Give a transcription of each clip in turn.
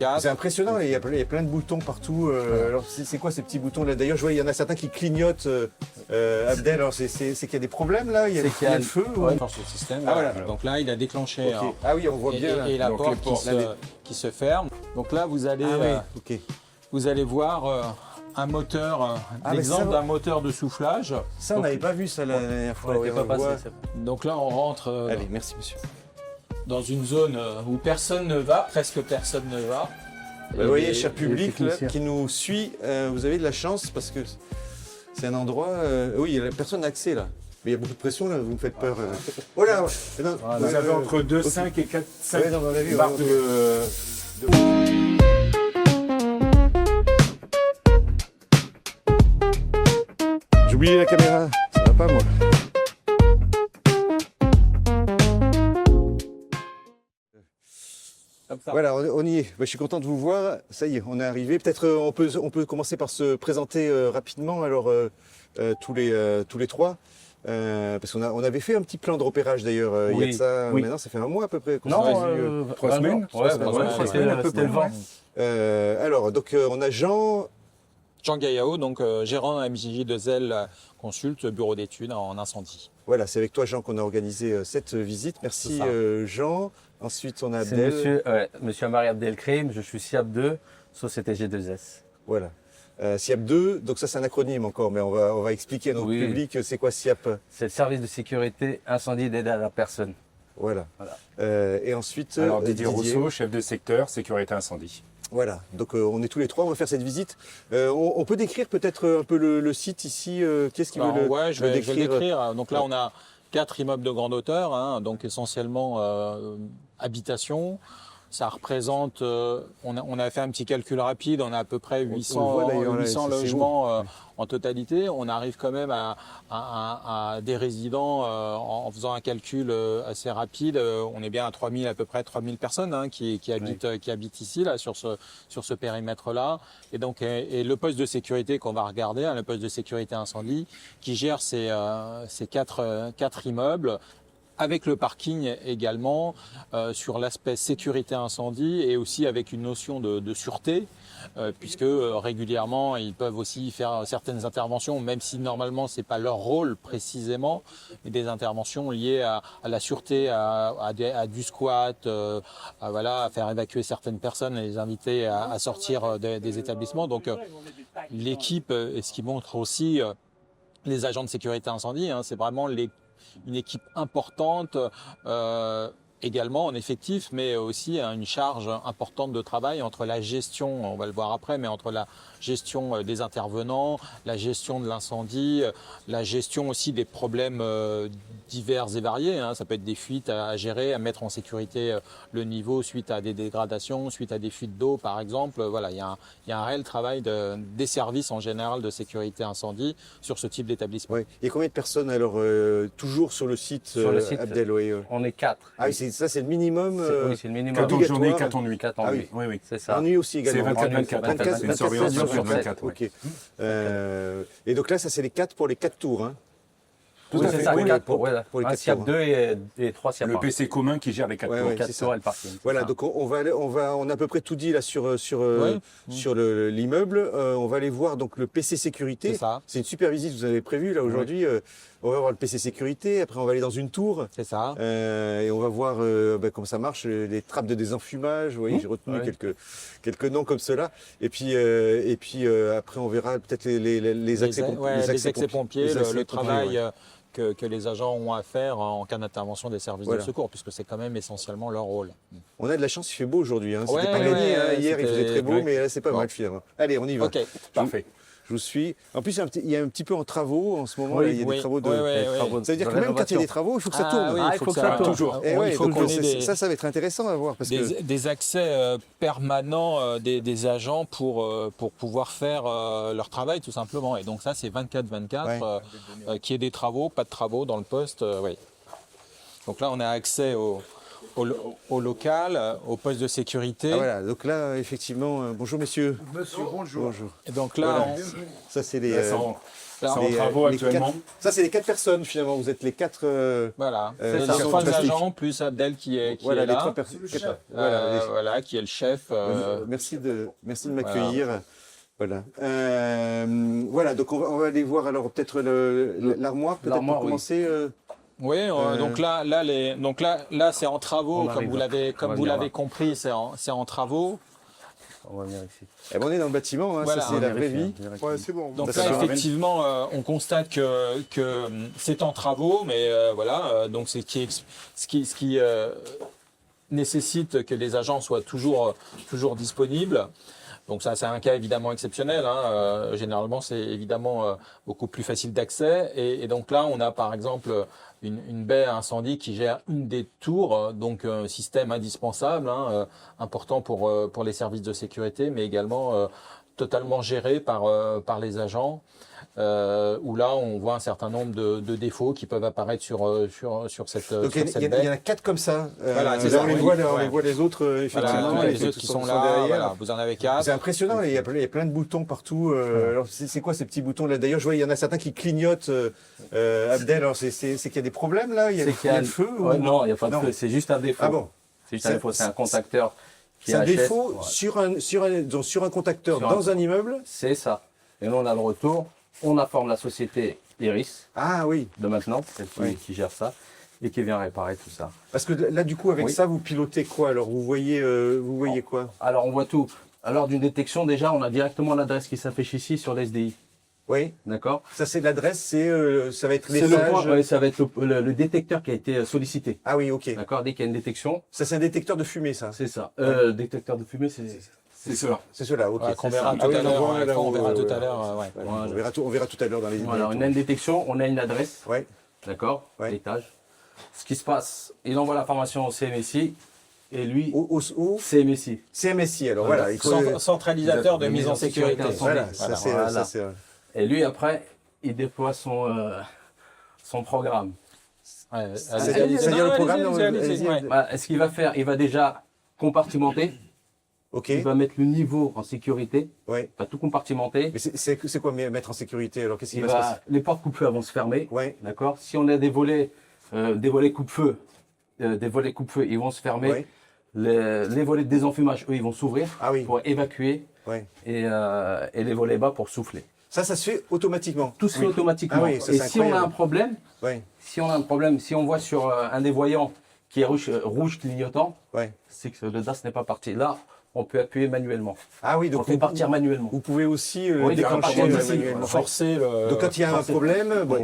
C'est impressionnant, il y a plein de boutons partout. Alors c'est quoi ces petits boutons là? D'ailleurs, je vois il y en a certains qui clignotent. Abdel, alors c'est qu'il y a des problèmes là? Il y a le feu? Ouais, dans ce système. Ah, voilà. Donc là, il a déclenché. Okay. Ah oui, on voit bien. Et la porte qui se ferme. Donc là, vous allez, vous allez voir un moteur, l'exemple d'un moteur de soufflage. Ça, on n'avait pas vu ça la dernière fois. On pas passé, donc là, on rentre. Allez, merci monsieur. Dans une zone où personne ne va, presque personne ne va. Vous voyez, cher public là, qui nous suit, vous avez de la chance parce que c'est un endroit. Oui, personne n'a accès là. Mais il y a beaucoup de pression là, vous me faites peur. Voilà. Vous avez entre 2,5 et 4,5 barres de... J'ai oublié la caméra, ça va pas moi. Voilà, on y est. Je suis content de vous voir. Ça y est, on est arrivé. Peut-être on peut commencer par se présenter rapidement. Alors tous les trois, parce qu'on avait fait un petit plan de repérage d'ailleurs. Il y a de ça. Maintenant, ça fait un mois à peu près. Non, 3 semaines. 3 semaines à peu près. Alors donc on a Jean Gaillao, donc gérant MJ2L Consult, bureau d'études en incendie. Voilà, c'est avec toi Jean qu'on a organisé cette visite. Merci Jean. Ensuite, on a Abdel. Monsieur Amari Abdelkrim, je suis SIAP2, Société G2S. Voilà. SIAP2, donc ça c'est un acronyme encore, mais on va expliquer à notre public c'est quoi SIAP. C'est le service de sécurité incendie et d'aide à la personne. Voilà. Et ensuite, alors Didier Rousseau, chef de secteur sécurité incendie. Voilà, donc on est tous les trois, on va faire cette visite. On peut décrire peut-être un peu le site ici. Qu'est-ce qui veut je vais le décrire. Donc là, on a 4 immeubles de grande hauteur, hein, donc essentiellement habitation. Ça représente, on a fait un petit calcul rapide, on a à peu près 800 logements en totalité. On arrive quand même à des résidents, en faisant un calcul assez rapide, on est bien à à peu près 3000 personnes hein, qui habitent ici, là, sur ce périmètre-là. Et donc, et le poste de sécurité qu'on va regarder, hein, le poste de sécurité incendie, qui gère ces 4 immeubles, avec le parking également, sur l'aspect sécurité incendie et aussi avec une notion de sûreté, puisque régulièrement ils peuvent aussi faire certaines interventions, même si normalement c'est pas leur rôle précisément, mais des interventions liées à la sûreté, à du squat, à faire évacuer certaines personnes et les inviter à sortir des établissements. Donc l'équipe, et ce qui montre aussi les agents de sécurité incendie, hein, c'est vraiment une équipe importante, également en effectif, mais aussi une charge importante de travail entre la gestion, on va le voir après, mais entre la gestion des intervenants, la gestion de l'incendie, la gestion aussi des problèmes divers et variés. Hein. Ça peut être des fuites à gérer, à mettre en sécurité le niveau suite à des dégradations, suite à des fuites d'eau par exemple. Voilà, il y a un réel travail des services en général de sécurité incendie sur ce type d'établissement. Oui. Et combien de personnes alors toujours sur le site, Abdel? On est 4. Ah oui, ça c'est le minimum. Oui, c'est le minimum. 4 en journée, 4 en nuit. 4 en nuit. Oui. C'est ça. En nuit aussi également. C'est 24. C'est une surveillance sur 24. Ok. Et donc là, ça c'est les 4 pour les 4 tours. Hein. Oui, c'est ça, 4 pour les 4 SIAP2 et 3 SIAP1. Le PC commun qui gère les 4 tours. 4 tours et le parking. Voilà, donc on a à peu près tout dit là sur l'immeuble. On va aller voir donc le PC sécurité. C'est une super visite, vous avez prévu là aujourd'hui. On va voir le PC sécurité, après on va aller dans une tour. C'est ça. Et on va voir comment ça marche, les trappes de désenfumage. Vous voyez, j'ai retenu quelques noms comme cela. Et puis après on verra peut-être les accès pompiers, le travail que les agents ont à faire en cas d'intervention des services de secours, puisque c'est quand même essentiellement leur rôle. On a de la chance, il fait beau aujourd'hui. Hein. C'était pas gagné. Hier, il faisait très beau, mais là, c'est pas mal finalement. Allez, on y va. Ok, parfait. Je vous suis. En plus, il y a un petit peu en travaux en ce moment. Il y a des travaux de. Ça veut dire que même quand il y a des travaux, il faut que ça tourne. Oui, il faut que ça tourne. Toujours. Ça va être intéressant à voir. Parce que des accès permanents des agents pour pouvoir faire leur travail, tout simplement. Et donc ça, c'est 24/24, qu'il y ait des travaux, pas de travaux dans le poste. Donc là, on a accès au local, au poste de sécurité. Voilà, donc là, effectivement, bonjour messieurs. Monsieur, bonjour. Et donc là, ça c'est les. Alors, C'est en travaux actuellement. Ça, c'est les 4 personnes finalement. Vous êtes les 4. Voilà, C'est les ça. 3 Fantastique. agents plus Abdel qui est Voilà, les là. 3 personnes. Voilà, qui est le chef. Merci de m'accueillir. Voilà. Voilà, donc on va aller voir alors peut-être l'armoire, peut-être pour commencer. Oui, donc là, c'est en travaux, On comme arrive vous là. l'avez, On va vous venir l'avez là. compris, c'est en travaux. On va venir ici. Eh ben, on est dans le bâtiment, hein, Voilà. ça c'est la vraie vie. Ouais, c'est bon. Donc Ça, là, ça effectivement, on constate que c'est en travaux, mais voilà, donc c'est ce qui nécessite que les agents soient toujours disponibles. Donc ça, c'est un cas évidemment exceptionnel. Hein. Généralement, c'est évidemment beaucoup plus facile d'accès. Et donc là, on a par exemple une baie à incendie qui gère une des tours, donc un système indispensable, hein, important pour les services de sécurité, mais également totalement géré par les agents. Où là, on voit un certain nombre de défauts qui peuvent apparaître sur cette Donc sur il cette y baie. en a 4 comme ça. Voilà, c'est là, ça, on les oui. voit, on Ouais. les voit les autres effectivement. Voilà, et les autres qui sont derrière. là, voilà, vous en avez 4. C'est impressionnant, il y a plein de boutons partout. Alors c'est quoi ces petits boutons là? D'ailleurs, je vois il y en a certains qui clignotent. Abdel, alors c'est qu'il y a des problèmes là, il y a le feu ou... Ouais, non, il n'y a pas de Non. feu, c'est juste un défaut. Ah bon? C'est juste un défaut, c'est un contacteur qui C'est un HS. défaut Voilà. sur un contacteur Sur dans un immeuble? C'est ça. Et là, on a le retour. On informe la société Iris Ah oui. de maintenant, celle Oui. qui gère ça, et qui vient réparer tout ça. Parce que là, du coup, avec Oui. ça, vous pilotez quoi? Alors, vous voyez quoi? Alors, on voit tout. Alors, d'une détection, déjà, on a directement l'adresse qui s'affiche ici sur l'SDI. Oui. D'accord? Ça, c'est l'adresse, ça va être C'est le l'étage. point, ouais, ça va être le détecteur qui a été sollicité. Ah oui, ok. D'accord? Dès qu'il y a une détection, Ça, c'est un détecteur de fumée, ça. c'est ça. Détecteur de fumée, c'est cela. C'est cela, ok. Ouais, qu'on c'est verra ça. tout Ah oui, à on l'heure. voit là On où, verra tout à ouais. l'heure. Ouais. Voilà, on verra tout à l'heure dans les. Voilà, on a une détection, on a une adresse. Ouais. D'accord? Ouais. L'étage. Ce qui se passe, il envoie l'information au CMSI et lui, Au CMSI. CMSI, alors Voilà. voilà. Il faut- Centralisateur de mise en sécurité. Voilà, Voilà, ça c'est. voilà. ça, c'est- Et lui, après, il déploie son programme. Ouais, C'est-à-dire allez-y, le non, programme, allez-y, non, allez-y, allez-y. ouais. Voilà, ce qu'il va faire, il va déjà compartimenter. Ok. Il va mettre le niveau en sécurité. Ouais. Il va tout compartimenter. Mais c'est quoi mettre en sécurité? Alors qu'est-ce qui Il va se passer? les portes coupe-feu vont se fermer. Ouais. D'accord. Si on a des volets coupe-feu, ils vont se fermer. Ouais. Les volets de désenfumage, eux, ils vont s'ouvrir Ah oui. pour évacuer Ouais. et les volets bas pour souffler. Ça se fait automatiquement. Tout se fait automatiquement. Ah oui, ça, et c'est si on a incroyable. un problème, Ouais. si on voit sur un des voyants qui est rouge clignotant, Ouais. c'est que le DAS n'est pas parti. Là, on peut appuyer manuellement. Ah oui, On donc fait partir manuellement. vous pouvez aussi Oui, déclencher par contre, manuellement. Forcer le. Donc quand il y a un forcer. problème, bon,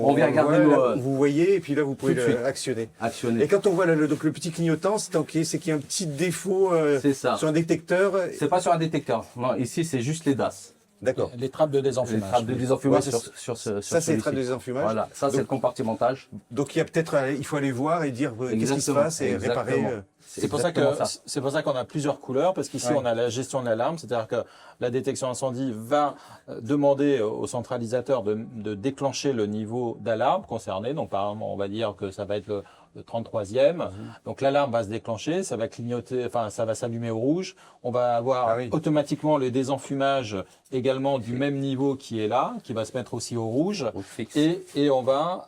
On vient regarder voit, nos, là, vous voyez, et puis là vous pouvez tout de suite. actionner. Actionner. Et quand on voit donc le petit clignotant, c'est qu'il y a un petit défaut C'est ça. sur un détecteur. C'est pas sur un détecteur. Non, ici, c'est juste les DAS. D'accord. Les trappes de Les désenfumage. trappes de désenfumage Ouais, sur Ça, c'est les celui-ci. trappes de désenfumage. Voilà, ça c'est Donc- le compartimentage. Donc il y a peut-être, il faut aller voir et dire qu'est-ce qui se Exactement, passe et réparer. exactement. C'est pour ça exactement c'est pour ça qu'on a plusieurs couleurs, parce qu'ici Ouais. on a la gestion de l'alarme, c'est-à-dire que la détection incendie va demander au centralisateur de déclencher le niveau d'alarme concerné. Donc par exemple, on va dire que ça va être le 33e. Donc l'alarme va se déclencher, ça va clignoter, enfin ça va s'allumer au rouge. On va avoir Ah oui. automatiquement le désenfumage également du même niveau qui est là, qui va se mettre aussi au rouge. Au fixe. Et on va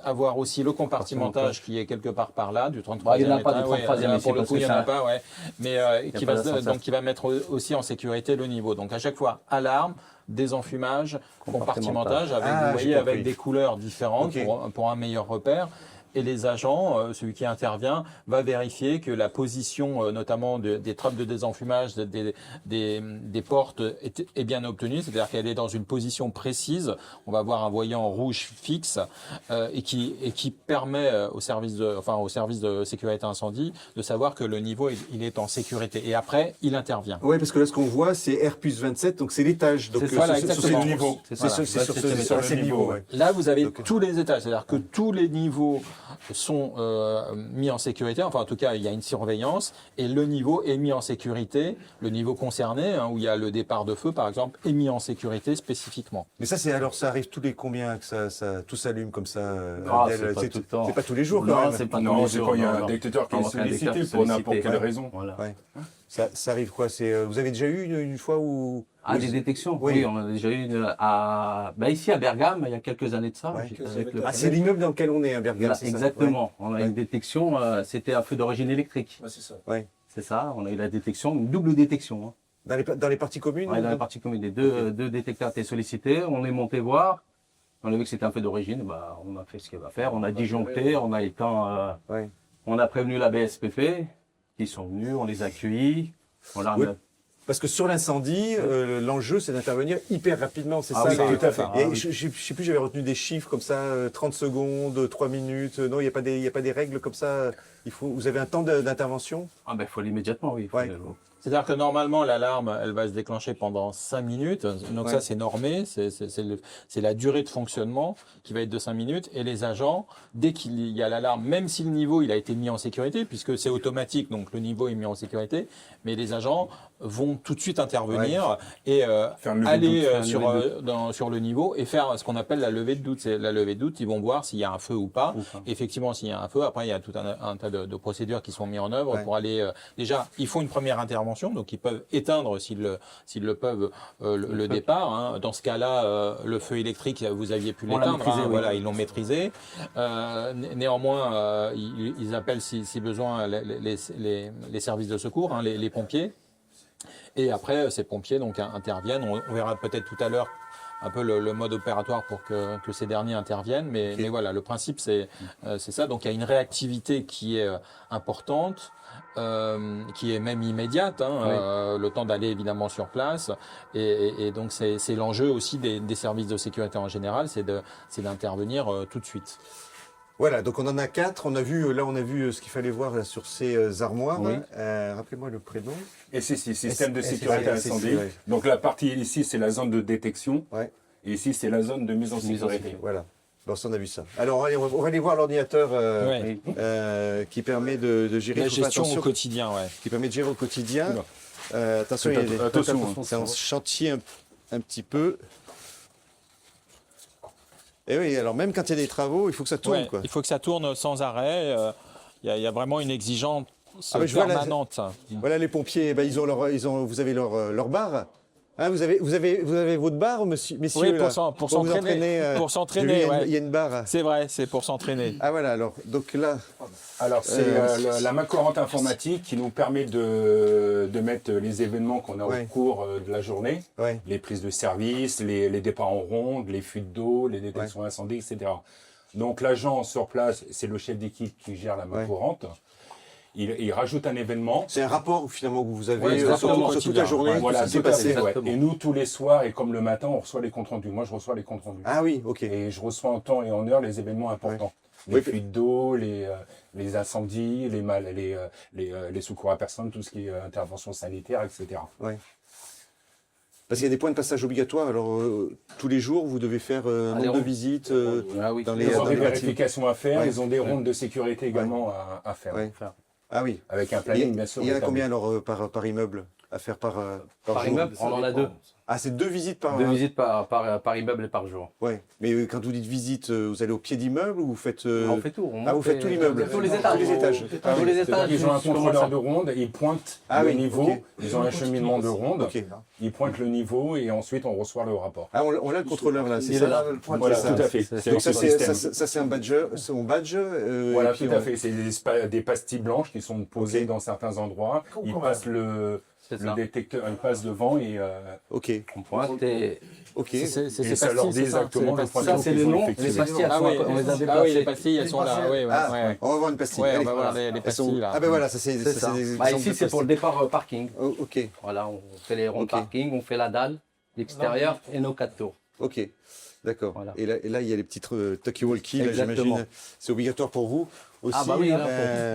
avoir aussi le compartimentage qui est quelque part par là, du 33e. Bah, il n'y en a pas du étage. Ouais, 33e là, ici, pour le parce coup, que il n'y en a ça- pas, ouais. Mais qui pas va d'ascenseur. donc qui va mettre aussi en sécurité le niveau. Donc à chaque fois, alarme, désenfumage, compartimentage, avec, Ah, vous j'ai voyez, compris. avec des couleurs différentes Ok. pour un meilleur repère. Et les agents, celui qui intervient, va vérifier que la position, notamment des trappes de désenfumage, des portes, est bien obtenue, c'est-à-dire qu'elle est dans une position précise. On va avoir un voyant rouge fixe et qui permet au service de sécurité incendie de savoir que le niveau il est en sécurité. Et après, il intervient. Oui, parce que là, ce qu'on voit, c'est R plus 27, donc c'est l'étage. Donc C'est ça, sur voilà, ce exactement. niveau. C'est C'est ça. sur ce Voilà, ces niveaux. Ouais. Là, vous avez Donc, tous les étages, c'est-à-dire que tous les niveaux sont mis en sécurité, enfin en tout cas il y a une surveillance, et le niveau est mis en sécurité, le niveau concerné, hein, où il y a le départ de feu par exemple, est mis en sécurité spécifiquement. Mais ça, ça arrive tous les combien que ça tout s'allume comme ça Ah, Abdel, c'est pas tout le temps. C'est pas tous les jours quand Non, même. c'est pas tous Non, les c'est jours, quand il y a non, un non. détecteur qui est Quand il y a un sollicité détecteur pour n'importe sollicité, quelle ouais. raison. Voilà. Ouais. Ça arrive quoi? Vous avez déjà eu une fois où Ah, des détections. Oui. Oui, on a déjà eu ici à Bergame, il y a quelques années de ça. Ouais. J'étais avec le Ah, c'est l'immeuble dans lequel on est, à Bergame, Là, c'est ça? exactement. On a Ouais. une détection, c'était un feu d'origine électrique. Ouais, c'est ça. Ouais. C'est ça, on a eu la détection, une double détection. Hein. Dans les parties communes? Ouais, dans la partie commune, les deux détecteurs étaient sollicités. On est monté voir. On a vu que c'était un feu d'origine. Bah, on a fait ce qu'il va faire. On a disjoncté, on a éteint. Ouais. On a prévenu la BSPP. Ils sont venus, on les a accueillis. On leur a Oui. mis- Parce que sur l'incendie, l'enjeu, c'est d'intervenir hyper rapidement, c'est Ah ça? oui, les- tout à fait. Et Ah oui. je sais plus, j'avais retenu des chiffres comme ça, 30 secondes, 3 minutes. Non, il n'y a pas des règles comme ça. Vous avez un temps d'intervention? Ah ben, il faut l'immédiatement, oui. Ouais. C'est-à-dire que normalement, l'alarme, elle va se déclencher pendant 5 minutes. Donc Ouais. ça, c'est normé. C'est la durée de fonctionnement qui va être de 5 minutes. Et les agents, dès qu'il y a l'alarme, même si le niveau il a été mis en sécurité, puisque c'est automatique, donc le niveau est mis en sécurité, mais les agents vont tout de suite intervenir et Faire une levée de aller doute. sur le niveau et faire ce qu'on appelle la levée de doute. C'est la levée de doute. Ils vont voir s'il y a un feu ou pas. Ou pas. Effectivement, s'il y a un feu, après il y a tout un tas de procédures qui sont mises en œuvre Ouais. pour aller. Déjà, ils font une première intervention, donc ils peuvent éteindre s'ils le peuvent le départ. Hein. Dans ce cas-là, le feu électrique, vous aviez pu On l'a l'éteindre. maîtrisé, oui. Voilà, ils l'ont maîtrisé. Néanmoins, ils appellent si besoin les services de secours, hein, les pompiers. Et après, ces pompiers donc interviennent. On verra peut-être tout à l'heure un peu le mode opératoire pour que ces derniers interviennent. Mais voilà, le principe, c'est ça. Donc, il y a une réactivité qui est importante, qui est même immédiate, hein, le temps d'aller évidemment sur place. Et donc, c'est l'enjeu aussi des services de sécurité en général, c'est d'intervenir tout de suite. Voilà, donc on en a 4. On a vu ce qu'il fallait voir là, sur ces armoires. Oui. Rappelez-moi le prénom. SSI, système de sécurité SSI, incendie. ouais. Donc la partie ici, c'est la zone de détection. Ouais. Et ici, c'est la zone de mise en sécurité. Voilà. Bon, ça, on a vu ça. Alors, allez, on va aller voir l'ordinateur Ouais. qui permet de gérer. La Faut faire gestion attention, au quotidien, ouais. qui permet de gérer au quotidien. Oula. Attention, il y a des- Attention, c'est en chantier un petit peu. Et oui, alors même quand il y a des travaux, il faut que ça tourne, Ouais, quoi. il faut que ça tourne sans arrêt. Il y a vraiment une exigence Ah, mais je vois là, permanente. Voilà, les pompiers, ben, vous avez leur barre. Hein, vous avez votre barre, messieurs, Oui, là, pour vous s'entraîner. entraîner, Pour j'ai s'entraîner, vu, ouais. il y a une barre. C'est vrai, c'est pour s'entraîner. Ah voilà, alors, donc là, Alors, c'est la main courante informatique qui nous permet de mettre les événements qu'on a Ouais. au cours de la journée, ouais, les prises de service, les départs en ronde, les fuites d'eau, les détections d'incendie, etc. Donc, l'agent sur place, c'est le chef d'équipe qui gère la main Ouais. courante. Il rajoute un événement. c'est un rapport finalement que vous avez Ouais, exactement, sur toute la journée, ouais, Voilà, tout ce qui s'est tout à passé. fait, ouais. exactement. Et nous, tous les soirs, et comme le matin, on reçoit les comptes rendus. Moi, je reçois les comptes rendus. Ah oui, ok. Et je reçois en temps et en heure les événements importants. Les Oui, fuites d'eau, les incendies, les secours à personne, tout ce qui est intervention sanitaire, etc. Parce qu'il y a des points de passage obligatoires. Alors, tous les jours, vous devez faire un Allez, nombre de on- visites. Ah oui. dans les- Ils ont dans des les bâtiments. vérifications à faire, Ouais. ils ont des rondes de sécurité également à faire. Ouais. Ah oui. Avec un Il y planning, a, bien sûr. il y en a établi. combien alors par immeuble à faire par Par jour? immeuble, on en a 2. Ah, c'est 2 visites par. 2 visites par immeuble et par jour. Ouais. Mais quand vous dites visite, vous allez au pied d'immeuble ou vous faites. On fait tout. Ah, vous faites tout l'immeuble. Tous les étages. Tous les étages. Ah Tous oui, les c'est-à-dire étages. qu'ils ont un jusqu'au contrôleur maçon. de ronde, ils pointent Ah le oui, niveau, ok. ils ont un cheminement de ronde, Ok. ils pointent le niveau et ensuite on reçoit le rapport. Ah, on a le contrôleur là, c'est Il est ça. là. Voilà, C'est ça. tout à fait. C'est- C'est Donc avec ce système. ça, c'est un badge, son badge. Voilà, et puis tout à fait. C'est des pastilles blanches qui sont posées Ok. dans certains endroits. Ils passent le C'est ça. détecteur, ils passent devant et Ok, On pointe et ok. C'est ça ces leur pastilles, dit c'est ça, exactement c'est le les point pastilles. ça, c'est les noms. Les pastilles, elles Ah sont oui, on les a ah oui, les déplacées. pastilles, elles sont là. Oui, Ah, ouais. on va voir une pastille. Ouais, on Allez. va voir les Elles sont- pastilles là. Ah ben voilà, ça c'est C'est ça. des Bah, exemples ici, de c'est pour le pastilles. départ parking. Oh, ok, Voilà, on fait les ronds Ok. parking, on fait la dalle, l'extérieur et nos 4 tours. ok. D'accord. Voilà. Et là, il y a les petites talkie-walkie, là, Exactement. j'imagine. C'est obligatoire pour vous aussi. Ah bah oui, là,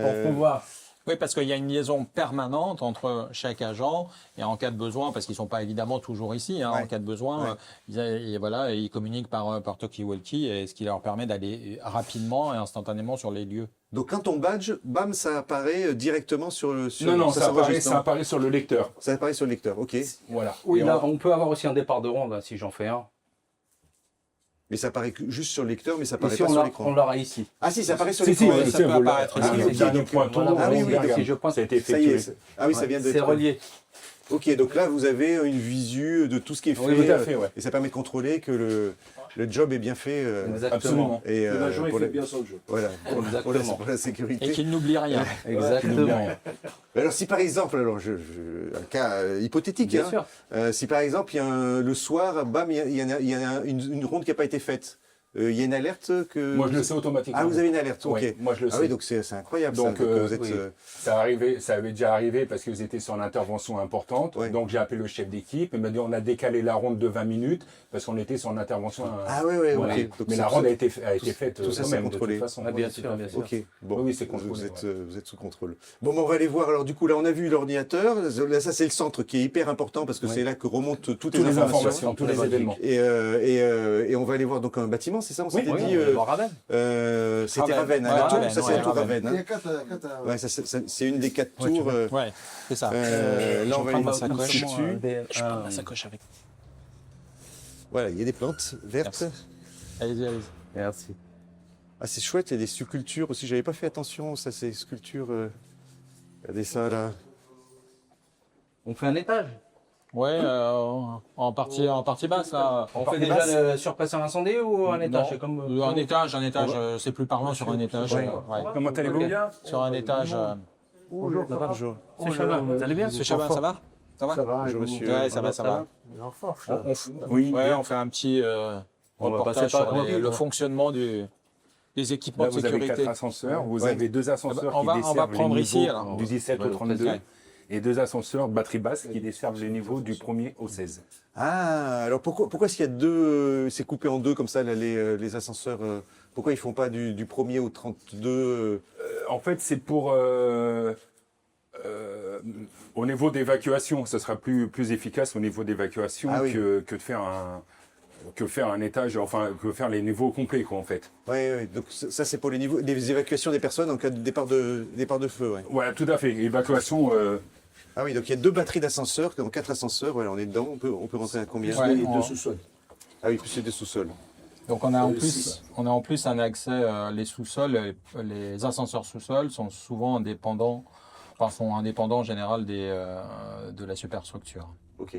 pour pouvoir. Oui, parce qu'il y a une liaison permanente entre chaque agent et en cas de besoin, parce qu'ils sont pas évidemment toujours ici, hein, Ouais. en cas de besoin, ils communiquent par talkie-walkie, et ce qui leur permet d'aller rapidement et instantanément sur les lieux. Donc quand on badge, bam, ça apparaît directement sur le. non, ça s'enregistre, non apparaît sur le lecteur. Ça apparaît sur le lecteur, ok. Voilà. Oui, Et là, on peut avoir aussi un départ de ronde, hein, si j'en fais un. Mais ça apparaît juste sur le lecteur, mais ça apparaît Ici, pas on sur l'a- l'écran. on l'aura ici. Ah si, ça apparaît sur Si, si, l'écran. ouais, oui. ça peut vous apparaître l'avez. ici. Le dernier Ok, pointon, voilà. Ah oui, oui, regarde, d'accord. Si je pointe, ça a été Ça y effectué. est. Ah oui, ça vient d'être. C'est relié. Ok, donc là, vous avez une visu de tout ce qui est fait. Oui, tout à fait, ouais. Et ça permet de contrôler que le job est bien fait. Exactement. Et, Que l'agent il pour fait la- bien son jeu. Voilà, Exactement. pour la sécurité. Et qu'il n'oublie rien. Exactement. Mais alors, si par exemple, alors un cas hypothétique, Bien hein, sûr. si par exemple, il y a le soir, bam, il y a une ronde qui n'a pas été faite, il y a une alerte que. Moi, je le sais automatiquement. Ah, vous avez une alerte, ok. Ouais, moi, je le sais. Ah oui, donc c'est incroyable. Donc, ça, que vous êtes, oui. Ça avait déjà arrivé parce que vous étiez sur une intervention importante. Ouais. Donc, j'ai appelé le chef d'équipe. Il m'a dit on a décalé la ronde de 20 minutes parce qu'on était sur une intervention. Ah oui, oui, Voilà. ok. Donc, Mais c'est la pour ronde ça- a été faite tout ça, quand c'est même, contrôlé. de toute façon. Ah, bien Oui, sûr, tout à bien fait. sûr. Ok, bon. Oui, c'est contrôlé, Vous êtes sous contrôle. Bon, ben, on va aller voir. Alors, du coup, là, on a vu l'ordinateur. Là, ça, c'est le centre qui est hyper important parce que Ouais. c'est là que remontent toutes Toutes les les informations. informations, tous les événements. Et on va aller voir donc un bâtiment, c'est ça, on s'était dit. C'était Ravenne, hein, Ouais, la tour, Ravenne, ça c'est ouais, la tour Ravenne. Ravenne. Il y Hein. a quatre. Ouais, c'est une des 4 tours. Ouais, c'est ça. Là, on va aller ma voir sacoche. dessus. Je prends ma sacoche avec. Voilà, il y a des plantes vertes. Allez-y, allez-y. Merci. Ah, c'est chouette, il y a des sculptures aussi. J'avais pas fait attention, ça, c'est sculptures. Regardez ça là. On fait un étage. Ouais, en partie basse, là. On fait déjà le surpression incendie ou un étage? C'est comme, Un étage, c'est plus parlant sur un étage. Ouais. Ouais. Comment allez-vous? Sur un étage. Bonjour, ça va, bonjour. C'est Chabin, vous allez bien? Monsieur Chabin, ça va? Ça va? Bonjour, monsieur. Ouais, ça va, ça va. Oui. Ouais, on fait un petit On va reportage passer par sur le- le fonctionnement des équipements Là, de vous avez sécurité. 4 ascenseurs. Vous Ouais. avez 2 ascenseurs On qui va desservent les prendre ici, niveaux alors. du 17 au Ouais, 32 ouais. et 2 ascenseurs batterie basse qui desservent les niveaux du 1er au 16. Ah, alors pourquoi est-ce qu'il y a deux. C'est coupé en deux comme ça, là, les ascenseurs pourquoi ils font pas du 1er au 32 En fait, c'est pour au niveau d'évacuation, ce sera plus efficace au niveau d'évacuation Ah oui. que de faire un étage, enfin que faire les niveaux complets quoi en fait. Ouais, donc ça c'est pour les évacuations des personnes en cas de départ de feu, ouais. Voilà, tout à fait. Évacuation. Ah oui, donc il y a 2 batteries d'ascenseurs, donc 4 ascenseurs, voilà, on est dedans, on peut rentrer à combien? Ouais, Et on- deux sous-sols. Ah oui, plus c'est des sous-sols. Donc on a en plus un accès, les sous-sols, les ascenseurs sous-sols sont souvent indépendants, sont indépendants en général de la superstructure. Ok.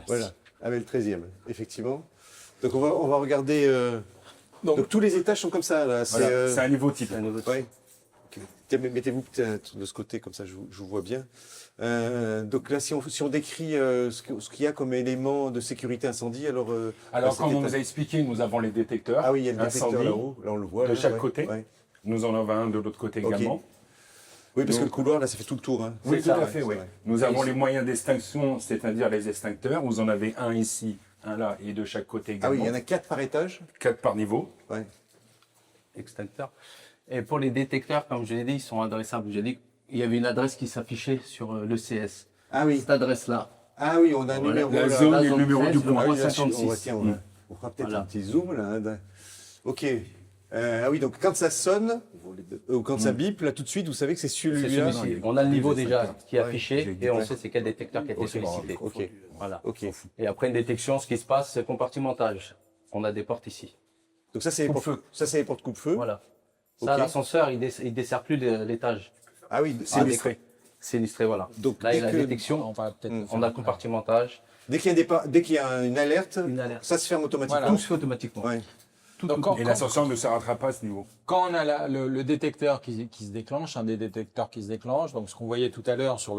Voilà, avec le 13e, effectivement. Donc on va regarder. Donc tous les étages sont comme ça, là. Voilà, c'est un niveau type. Ouais. Ok. Tiens, mettez-vous peut-être de ce côté, comme ça je vous vois bien. Donc là, si on décrit ce qu'il y a comme élément de sécurité incendie, alors. Alors, cet comme on étage- vous a expliqué, nous avons les détecteurs. Ah oui, il y a le détecteur incendie. là-haut, là on le voit. de là, chaque ouais, côté. ouais. Nous en avons un de l'autre côté Ok. également. Oui, parce que Donc- le couloir, là, ça fait tout le tour. Hein. Oui, C'est tout ça, à ouais, fait, c'est oui. vrai. Nous avons les moyens d'extinction, c'est-à-dire les extincteurs. Vous en avez un ici, un là et de chaque côté Ah également. oui, il y en a 4 par étage. 4 par niveau. Ouais. Extincteur. Et pour les détecteurs, comme je l'ai dit, ils sont adressables. J'ai dit qu'il y avait une adresse qui s'affichait sur le CS. Ah oui. Cette adresse-là. Ah oui, on a un Voilà. numéro. La là. zone La et le numéro 13, du le point. Ah oui, là, 356. on fera peut-être Voilà. un petit zoom là. Hein. Ok. Ah oui, donc quand ça sonne, ou quand ça bip, là tout de suite, vous savez que c'est C'est celui-là. celui-ci. On a le niveau déjà qui est Ouais. affiché et on sait c'est quel détecteur qui a été Ok. sollicité. Ok. Voilà. Ok. Et après une détection, ce qui se passe, c'est compartimentage. On a des portes ici. Donc ça c'est les portes, ça c'est les portes coupe-feu. Voilà. Ça, Ok. l'ascenseur, il dessert plus l'étage. Ah oui, Ah, c'est Sinistré, voilà. Donc Là, il y dès a la que- détection. On va peut-être. On a compartimentage. dès qu'il y a une alerte, Une alerte. ça se ferme automatiquement. Voilà. Tout se fait automatiquement. Ouais. Donc, quand- Et l'ascenseur ne s'arrêtera pas à ce niveau. Quand on a le détecteur qui se déclenche, un des détecteurs qui se déclenche, donc ce qu'on voyait tout à l'heure sur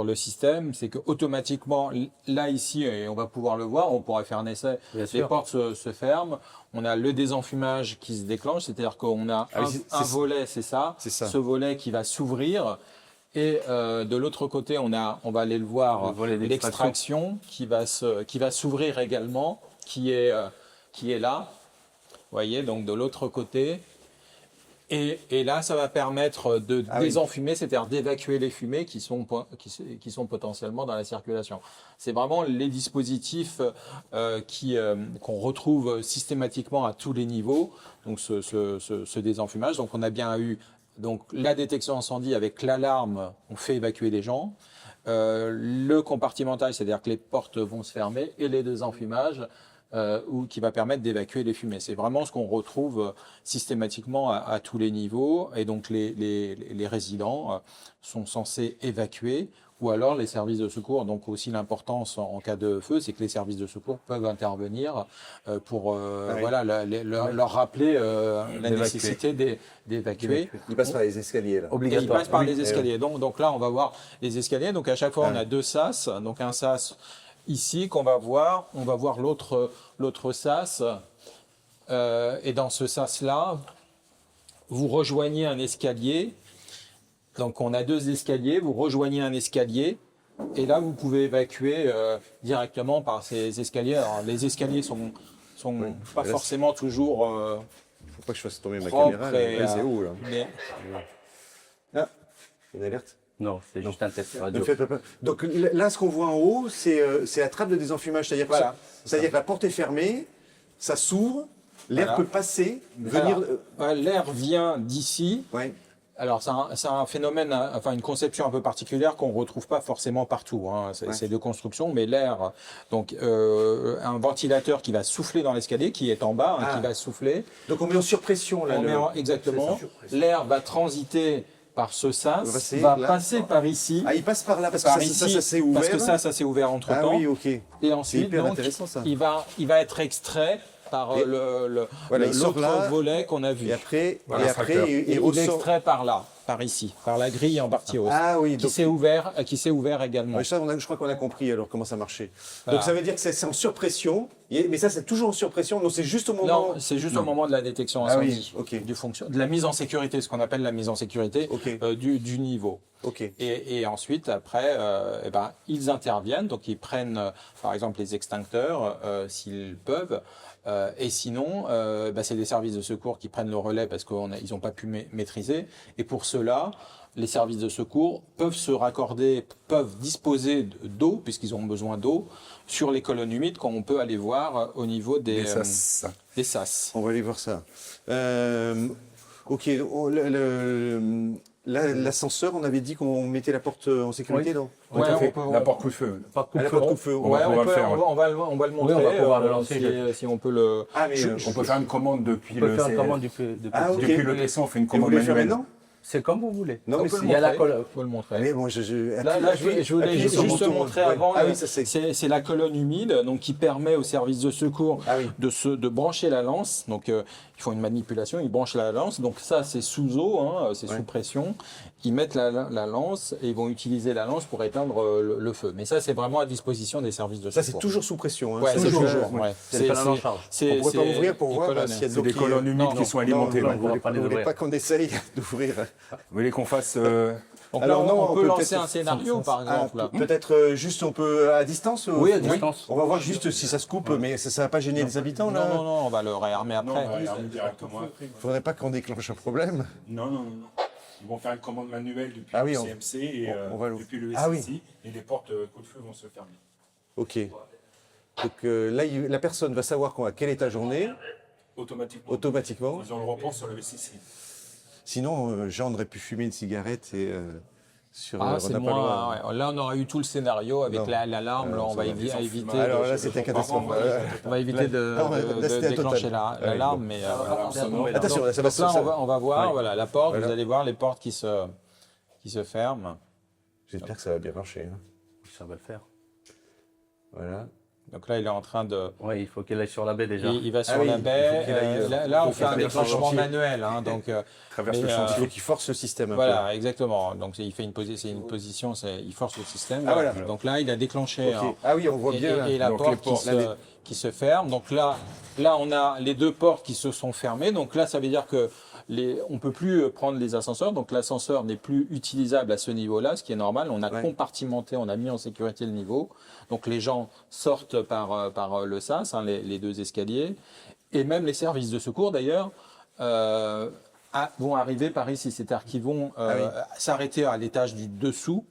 le système, c'est que automatiquement, là ici, et on va pouvoir le voir, on pourrait faire un essai, Bien les sûr. portes se ferment, on a le désenfumage qui se déclenche, c'est-à-dire qu'on a Ah oui, un volet, c'est ça, ce volet qui va s'ouvrir, et de l'autre côté, on va aller le voir, Le volet d'extraction. l'extraction qui va s'ouvrir également, qui est là. Vous voyez, donc de l'autre côté. Et là, ça va permettre de Ah oui. désenfumer, c'est-à-dire d'évacuer les fumées qui sont potentiellement dans la circulation. C'est vraiment les dispositifs qu'on retrouve systématiquement à tous les niveaux, donc ce désenfumage. Donc on a bien eu donc, la détection incendie avec l'alarme, on fait évacuer les gens. Le compartimentage, c'est-à-dire que les portes vont se fermer, et les désenfumages, qui va permettre d'évacuer les fumées. C'est vraiment ce qu'on retrouve systématiquement à tous les niveaux. Et donc les résidents sont censés évacuer ou alors les services de secours. Donc aussi l'importance en cas de feu, c'est que les services de secours peuvent intervenir pour voilà, leur rappeler la nécessité d'évacuer. Il passe par les escaliers là. Et il passe par les escaliers. Donc là, on va voir les escaliers. Donc à chaque fois, on a 2 sas. Donc un sas ici qu'on va voir. On va voir l'autre sas. Et dans ce sas-là, vous rejoignez un escalier. Donc on a 2 escaliers. Vous rejoignez un escalier. Et là, vous pouvez évacuer directement par ces escaliers. Alors les escaliers sont pas forcément toujours Faut pas que je fasse tomber ma propres. caméra. Là, c'est où là? Mais Ah, une alerte. Non, c'est juste un test Ne radio. faites pas peur. Donc là, ce qu'on voit en haut, c'est la trappe de désenfumage. C'est-à-dire Voilà, c'est-à-dire que la porte est fermée, ça s'ouvre, l'air Voilà. peut passer, venir. Alors, l'air vient d'ici. Ouais. Alors, c'est un phénomène, enfin, une conception un peu particulière qu'on retrouve pas forcément partout. Hein. C'est de construction, mais l'air, donc, un ventilateur qui va souffler dans l'escalier, qui est en bas, hein, qui va souffler. Donc on met en surpression là. Exactement. L'air va transiter par ce sas, Va va là. passer par ici. Ah, il passe par là parce Par que ici, ça s'est ouvert. parce que ça s'est ouvert entre Ah temps. oui, ok. Et C'est ensuite, hyper donc, intéressant ça. il va être extrait par Voilà, il sort l'autre là, volet qu'on a vu. Et après, Voilà, et après, extracteur. il Il est ressort. extrait par là, par ici, par la grille en partie hausse, Ah oui, qui donc. s'est ouvert également. Ouais, ça, je crois qu'on a compris alors comment ça marchait. Voilà. Donc ça veut dire que c'est en surpression, mais ça c'est toujours en surpression, donc c'est juste au moment. Non, c'est juste au moment de la détection Ah oui, incendie, ok. de la mise en sécurité, ce qu'on appelle la mise en sécurité Ok. du niveau. Ok. Et ensuite, après, eh ben, ils interviennent, donc ils prennent, par exemple, les extincteurs, s'ils peuvent, et sinon, c'est des services de secours qui prennent le relais parce qu'ils n'ont pas pu maîtriser. Et pour cela, les services de secours peuvent disposer d'eau, puisqu'ils ont besoin d'eau, sur les colonnes humides, comme on peut aller voir au niveau des sas. On va aller voir ça. Ok. L'ascenseur, on avait dit qu'on mettait la porte en sécurité, Oui. non? Tout à fait. La porte coup-de-feu. Pas de coup À de la feu. porte coup-de-feu. Ouais, on va le faire, on va le montrer. on va pouvoir le lancer, si on peut le. Ah, mais On peut faire une commande depuis On peut le faire une commande depuis. Ah, ok. Depuis le PC, on fait une Et vous commande voulez le faire manuelle. maintenant? C'est comme vous voulez. Non, mais Il y a la colle. Faut le montrer. Mais moi, Là, je voulais appuyez sur le juste bouton. montrer Ouais. avant. Ah oui, ça c'est. C'est la colonne humide, donc qui permet aux services de secours Ah oui. de brancher la lance. Donc ils font une manipulation, ils branchent la lance. Donc ça c'est sous eau, hein, c'est sous pression. Ils mettent la lance et ils vont utiliser la lance pour éteindre le feu. Mais ça c'est vraiment à disposition des services de Ça secours. c'est toujours sous pression. Hein. Ouais, c'est toujours. Ouais. Ouais. C'est le panneau en charge. On pourrait pas ouvrir pour voir s'il y a de C'est l'eau des qui- colonnes humides Non, qui non, sont alimentées. Non, ouais. vous pourra voulez pas les vous voulez ouvrir. pas qu'on essaye d'ouvrir. Vous voulez qu'on fasse Donc Alors là, non, on peut peut lancer peut-être- un scénario par exemple. là. Peut-être juste on peut à distance. Oui, à distance. On va voir juste si ça se coupe, mais ça va pas gêner les habitants là. Non, on va le réarmer Non, après. on va regarder directement après. Faudrait pas qu'on déclenche un problème. Non. Ils vont faire une commande manuelle depuis Ah oui, le on- CMC et on va depuis le Ah SSI, et les portes coup de feu vont se fermer. Ok. Donc là, la personne va savoir à quel étage on est automatiquement. Ils ont le report sur le SSI. Sinon, Jean aurait pu fumer une cigarette et sur. Ah, on c'est n'a pas le droit. moins. Ouais. Là, on aura eu tout le scénario avec Non. l'alarme. Là, on va éviter. Alors de- là, c'était catastrophique. On va éviter de c'était déclencher total. l'alarme, mais Attention, là, ça va donc là, se. on va voir, Ouais. voilà, la porte. Voilà. Vous allez voir les portes qui se ferment. J'espère que ça va bien marcher. Hein. Ça va le faire. Voilà. Donc là, il est en train de. Oui, il faut qu'elle aille sur la baie déjà. Il va sur Ah oui, la il baie. faut qu'il aille, Là, on faut fait un qu'il fasse déclenchement chantier. manuel. Hein, donc, Traverse Mais, le Il chantier. faut qu'il force le système un voilà, exactement. Donc, il fait c'est une position, il force le système. Ah, voilà. voilà. Donc là, il a déclenché. peu. hein. Ok. Ah oui, on voit bien. là. Et la Donc, porte les portes, qui se ferme. Donc là, on a les deux portes qui se sont fermées. Donc là, ça veut dire que on peut plus prendre les ascenseurs. Donc l'ascenseur n'est plus utilisable à ce niveau-là, ce qui est normal. On a Ouais. compartimenté, on a mis en sécurité le niveau. Donc les gens sortent par le sas, hein, les deux escaliers. Et même les services de secours, d'ailleurs, vont arriver par ici. C'est-à-dire qu'ils vont s'arrêter à l'étage du dessous.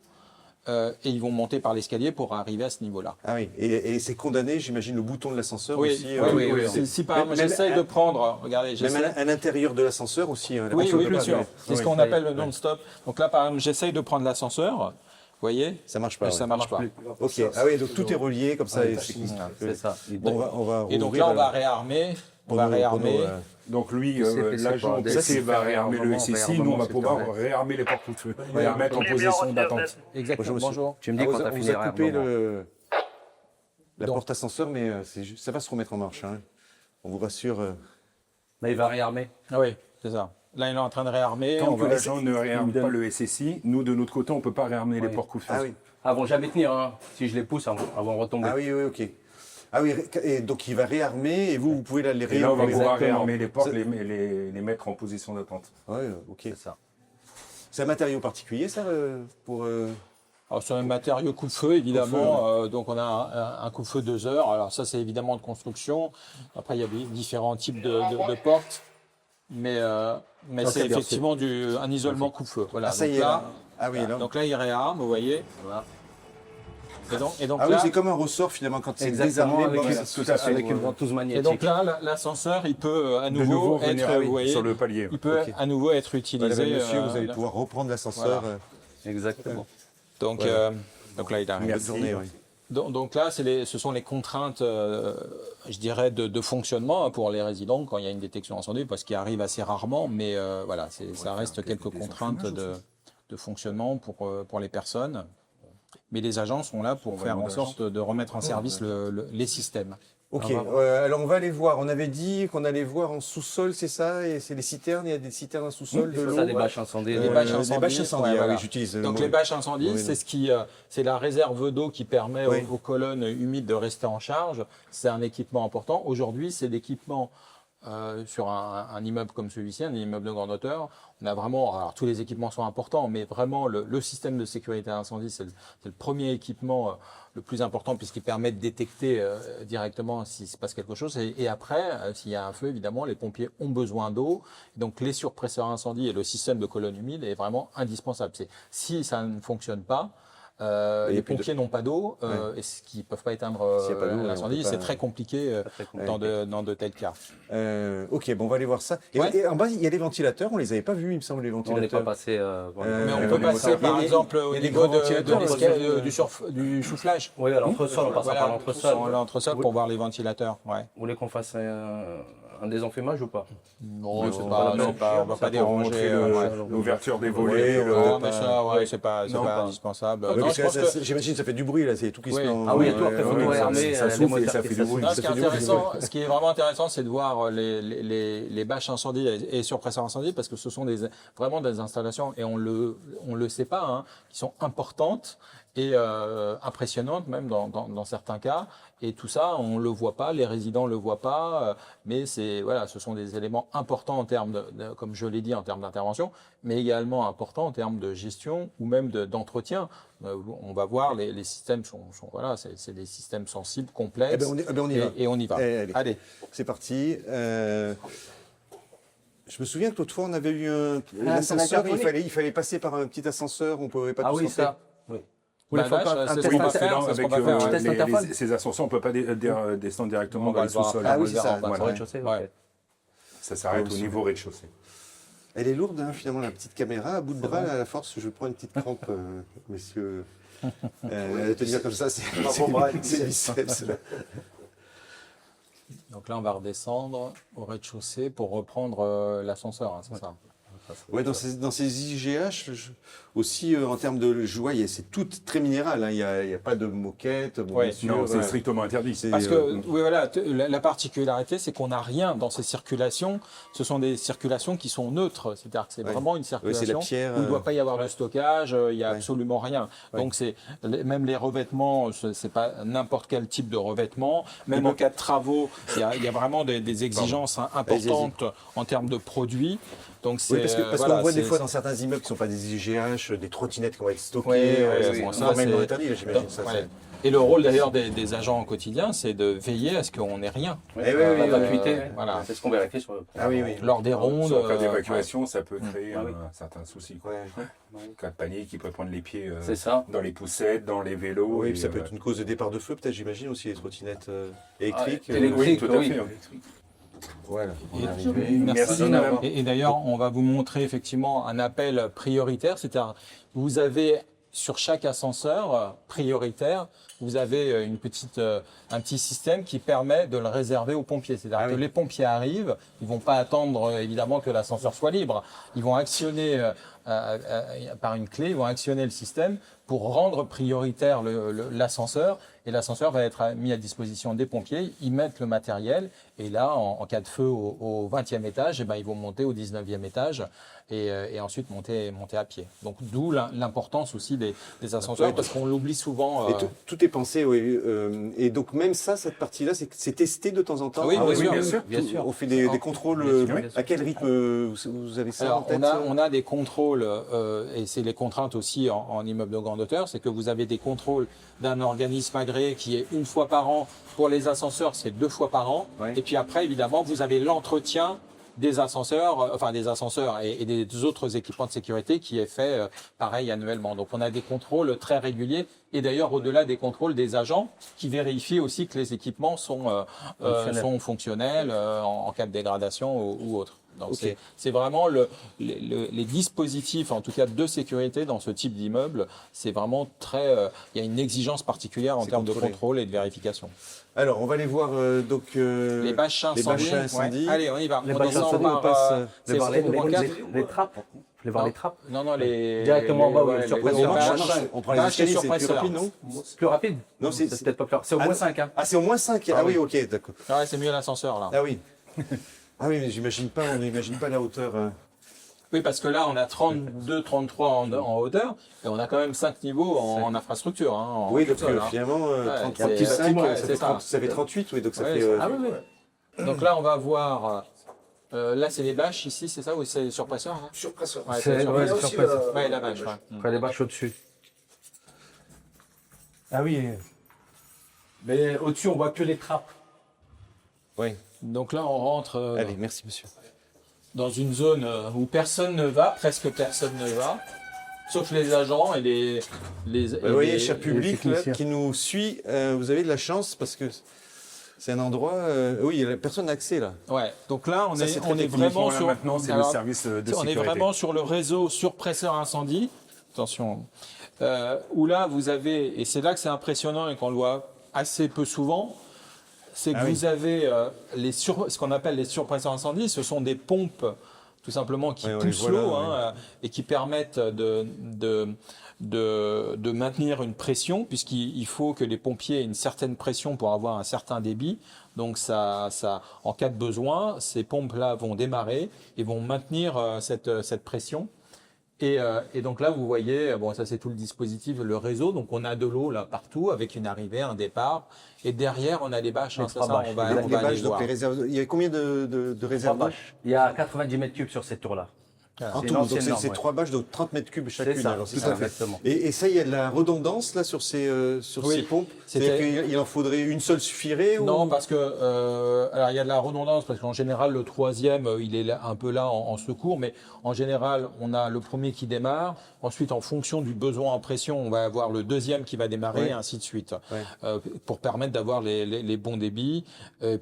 Et ils vont monter par l'escalier pour arriver à ce niveau-là. Ah oui, et c'est condamné, j'imagine, le bouton de l'ascenseur Oui, aussi. oui. Si par exemple, Même- j'essaye de prendre, regardez, Même j'essaie. à l'intérieur de l'ascenseur aussi. Hein, la Oui, personne oui, peut bien pas sûr. aller. C'est ce qu'on appelle le non-stop. Donc là, par exemple, j'essaye de prendre l'ascenseur. Vous voyez, Ça marche pas. ça ouais. marche pas. Ok. Ah oui, donc tout est relié comme ça. et c'est- C'est ça. Bon, on va Et donc rouvrir, là, on va réarmer. On va pour nos, réarmer. Donc lui, c'est l'agent pas- PC va c'est réarmer le vraiment SSI, nous on va c'est pouvoir pareil. réarmer les portes coups de feu et la mettre en position d'attente. Exactement. Bonjour, Bonjour. Tu me dis Ah, quand t'as on fini vous a le coupé réarmement. la Donc. porte ascenseur, mais ça va se remettre en marche. Hein. On vous rassure. Là, il va réarmer. Ah oui, c'est ça. Là, il est en train de réarmer. Tant on que va- l'agent ne réarme Il me donne- pas le SSI, nous de notre côté, on ne peut pas réarmer les Oui. portes coups de feu. Ah oui. Elles vont jamais tenir, hein. Si je les pousse, elles vont retomber. Ah oui, oui, ok. Ah oui, et donc il va réarmer et vous pouvez les Et là, on va réarmer. pouvoir Exactement. réarmer les portes, C'est- les mettre en position d'attente. Ouais, ok. C'est ça. C'est un matériau particulier, ça, pour. Alors, sur un matériau coup-feu, évidemment, donc on a un coup-feu 2 heures. Alors ça, c'est évidemment de construction. Après, il y a différents types de portes, mais c'est très bien, effectivement un isolement coup-feu. Voilà. Ah, ça donc y est, là, là. Ah oui, là. donc là, il réarme, vous voyez. Voilà. Et donc Ah oui, là, c'est comme un ressort finalement quand c'est Exactement, désarmé. avec, bon, une, c'est- tout à fait. avec une ventouse et magnétique. donc là, l'ascenseur, il peut à De nouveau nouveau être, venir vous voyez, sur le palier. il peut Ok. à nouveau être Voilà, utilisé. monsieur, vous allez pouvoir reprendre l'ascenseur. voilà. Exactement. Donc, Voilà. donc là, il arrive. Bonne journée, oui. Donc là, ce sont les contraintes, je dirais, de fonctionnement hein, pour les résidents quand il y a une détection incendie, parce qu'il arrive assez rarement, mais voilà, ça reste quelques contraintes de fonctionnement pour les personnes. Mais les agents sont là pour faire en sorte de remettre en service les systèmes. Ok, Ah, bah, alors on va aller voir. On avait dit qu'on allait voir en sous-sol, c'est ça? Et c'est les citernes, il y a des citernes en sous-sol de C'est l'eau. ça, des bâches incendies. Les bâches Des incendies, bâches incendies, ouais, ah voilà. oui, j'utilise le Donc mot. les bâches incendies, Oui, c'est la réserve d'eau qui permet Oui. aux colonnes humides de rester en charge. C'est un équipement important. Aujourd'hui, c'est l'équipement sur un immeuble comme celui-ci, un immeuble de grande hauteur. On a vraiment, alors tous les équipements sont importants, mais vraiment le système de sécurité incendie, c'est le premier équipement le plus important puisqu'il permet de détecter directement s'il se passe quelque chose. Et après, s'il y a un feu, évidemment, les pompiers ont besoin d'eau. Donc les surpresseurs incendie et le système de colonne humide est vraiment indispensable. Si ça ne fonctionne pas, les pompiers n'ont pas d'eau et ce qui peuvent pas éteindre S'il y a pas d'eau, on l'incendie, peut pas- c'est très compliqué Très compliqué. dans de tels cas. Ok, bon, on va aller voir ça. Et, Ouais. et en bas, il y a les ventilateurs. On les avait pas vus, il me semble, les On n'est ventilateurs. pas passé. Voilà. Mais on Euh, peut on passer il y a par des- exemple il y au a des niveau grands ventilateurs, du soufflage. Oui, à l'entresol, on passe par l'entresol. L'entresol pour voir les ventilateurs. Ouais. Vous voulez qu'on fasse un désenfumage ou pas? Non, c'est on pas, va c'est pas, on va pas déranger. montrer L'ouverture des Ouais, volets. Non, mais ça, ouais, c'est pas Non, pas. indispensable. Ouais, Non, parce je que pense ça, que j'imagine que ça fait du bruit, là, c'est tout qui se Oui. met en... Ah oui, et tout, après, faut tout réarmer. ça les souffle et moteurs ça qui fait du s'assoient. bruit. non, Ça fait du bruit. ce qui est vraiment intéressant, c'est de voir les bâches incendies et surpresseurs incendies parce que ce sont vraiment des installations et on le sait pas, hein, qui sont importantes et impressionnantes même dans certains cas. Et tout ça, on le voit pas, les résidents le voient pas, mais ce sont des éléments importants en termes comme je l'ai dit, en termes d'intervention, mais également importants en termes de gestion ou même d'entretien. On va voir, les systèmes voilà, c'est des systèmes sensibles, complexes. on y va. Et on y va. Allez. Allez. C'est parti. Je me souviens que l'autre fois, on avait eu un Un ascenseur, interphonique. il fallait passer par un petit ascenseur, on pouvait pas Ah tous oui, rentrer. ça. Oui. Vous Bah, voulez faire là, un c'est test ce qu'on va Parce que faire, là, c'est ce avec qu'on va faire. test interphone. ces ascenseurs, on ne peut pas descendre directement On dans va le le voir sous-sol. après. Ah oui, On c'est le verra ça. en bas. Sur le Voilà. rez-de-chaussée, Ouais. ok. Ça s'arrête au niveau rez-de-chaussée. Elle est lourde, hein, finalement, la petite caméra. À bout de bras, à la force, je prends une petite crampe, messieurs. Tenir comme ça, c'est le biceps. là. Donc là, on va redescendre au rez-de-chaussée pour reprendre l'ascenseur, hein, c'est ça. Ouais, dans ces IGH, aussi en termes de joie, c'est tout très minéral. Hein. Il n'y a pas de moquette. Bon, Ouais. bien sûr, Non, c'est ouais. strictement interdit. C'est, Parce que oui, voilà, la particularité, c'est qu'on n'a rien dans ces circulations. Ce sont des circulations qui sont neutres. C'est-à-dire que c'est Ouais. vraiment une c'est la circulation pierre, où il ne doit pas y avoir de stockage, il n'y a Ouais. absolument rien. Ouais. Donc, même les revêtements, c'est pas n'importe quel type de revêtement. Même en cas de travaux, il y a vraiment des exigences importantes en termes de produits. Donc, Oui, parce voilà, qu'on voit des c'est- fois dans certains immeubles qui ne sont pas des IGH, des trottinettes qui vont être stockées. Ouais, bon, bon, ça, ça, même c'est- dans l'interdit, là, j'imagine. Donc, Ça, ouais. Et le rôle d'ailleurs des agents au quotidien, c'est de veiller à ce qu'on n'ait rien. Eh oui, La oui, vacuité, voilà. c'est ce qu'on vérifie sur le. Ah oui, oui. Lors des rondes. En cas d'évacuation, ça peut créer Ah oui. un certain souci. Ouais. En cas de panique, il peut prendre les pieds C'est ça. dans les poussettes, dans les vélos. Oui, et, puis ça peut être une cause de départ de feu, peut-être, j'imagine aussi, les trottinettes électriques. Ah, électriques. Oui, tout à Oui. fait. Voilà, on Et- est arrivé. Merci, Merci, madame. Et d'ailleurs, on va vous montrer effectivement un appel prioritaire, c'est-à-dire vous avez sur chaque ascenseur prioritaire, vous avez un petit système qui permet de le réserver aux pompiers. C'est-à-dire que les pompiers arrivent, ils vont pas attendre évidemment que l'ascenseur soit libre. Ils vont actionner par une clé, ils vont actionner le système pour rendre prioritaire l'ascenseur. Et l'ascenseur va être mis à disposition des pompiers. Ils mettent le matériel et là, en cas de feu au 20e étage, ils vont monter au 19e étage et ensuite monter à pied. Donc d'où l'importance aussi des ascenseurs parce qu'on l'oublie souvent. Et tout est pensé, oui. Et donc même ça, cette partie-là, c'est testé de temps en temps. Oui, bien sûr. On fait des contrôles. Bien sûr. À quel rythme vous avez ça en Alors, tête on a des contrôles, et c'est les contraintes aussi en immeuble de grande hauteur, c'est que vous avez des contrôles d'un organisme agréé qui est 1 fois par an. Pour les ascenseurs, c'est 2 fois par an. Ouais. Et puis après, évidemment, vous avez l'entretien des ascenseurs, et des autres équipements de sécurité qui est fait pareil annuellement. Donc on a des contrôles très réguliers et d'ailleurs au-delà des contrôles des agents qui vérifient aussi que les équipements sont fonctionnels en cas de dégradation ou autre. Donc c'est vraiment les dispositifs, en tout cas de sécurité dans ce type d'immeuble, c'est vraiment très. Il y a une exigence particulière en termes de contrôle et de vérification. Alors, on va aller voir les bâches incendies. Ouais. Allez, on y va. Les On bâches descend incendies, par, on passe Les trappes. Vous voulez voir les trappes? Non, Directement en bas, oui, surpresseur. on prend les escaliers, c'est plus rapide, non? Plus rapide? Non, c'est peut-être pas plus rapide. C'est au moins 5. Hein. Ah, c'est au moins 5. Ah oui, ok, d'accord. Ouais, c'est mieux l'ascenseur là. Ah oui. Ah oui, mais on n'imagine pas la hauteur. Oui, parce que là, on a 32, 33 en hauteur, et on a quand même 5 niveaux en infrastructure. Hein, Oui, donc sol, finalement, Ouais, 33 c'est- plus 5, c'est ça. ça fait 38, oui, donc ça Ouais, fait... ah oui, oui. Donc là, on va voir... là, c'est les bâches ici, c'est ça, ou c'est les surpresseurs hein Surpresseur. Ouais, C'est les ouais, surpresseurs. surpresseur. Ouais, la bâche. Ouais. Après les bâches au-dessus. Ah oui. Mais au-dessus, on voit que les trappes. Oui. Donc là, on rentre Allez, merci monsieur. dans une zone où personne ne va, presque personne ne va, sauf les agents et les Vous voyez, les- cher public les là, techniciens. qui nous suit, vous avez de la chance parce que c'est un endroit... oui, personne n'a accès là. Ouais. Donc là, Ça, c'est très on est technique. vraiment Là, sur... maintenant, c'est le Alors, service de on est sécurité. vraiment sur le réseau surpresseur incendie. Attention. Où là, vous avez, et c'est là que c'est impressionnant et qu'on le voit assez peu souvent, c'est que vous avez ce qu'on appelle les surpresseurs incendie. Ce sont des pompes, tout simplement, qui Ouais, on les poussent voit là, l'eau ouais. et qui permettent de maintenir une pression, puisqu'il faut que les pompiers aient une certaine pression pour avoir un certain débit. Donc en cas de besoin, ces pompes-là vont démarrer et vont maintenir cette pression. Et donc là, vous voyez, bon, ça c'est tout le dispositif, le réseau. Donc on a de l'eau là partout avec une arrivée, un départ. Et derrière, on a des bâches. Hein, trois ça, bâches. on va les aller bâches, donc voir. les réserves... Il y a combien de Trois réserves d'eau bâches. Il y a 90 mètres cubes sur cette tour-là. en C'est tout, une donc ancienne c'est norme, ouais. 3 bâches de 30 mètres cubes chacune. C'est ça, alors, c'est tout ça, à fait. exactement. Et ça, il y a de la redondance là sur ces Oui. pompes. C'était- C'est-à-dire qu'il en faudrait une seule suffirait Non, ou... parce que alors il y a de la redondance parce qu'en général le troisième il est là, un peu là en secours, mais en général on a le premier qui démarre. Ensuite, en fonction du besoin en pression, on va avoir le deuxième qui va démarrer Ouais. et ainsi de suite, Ouais. pour permettre d'avoir les bons débits.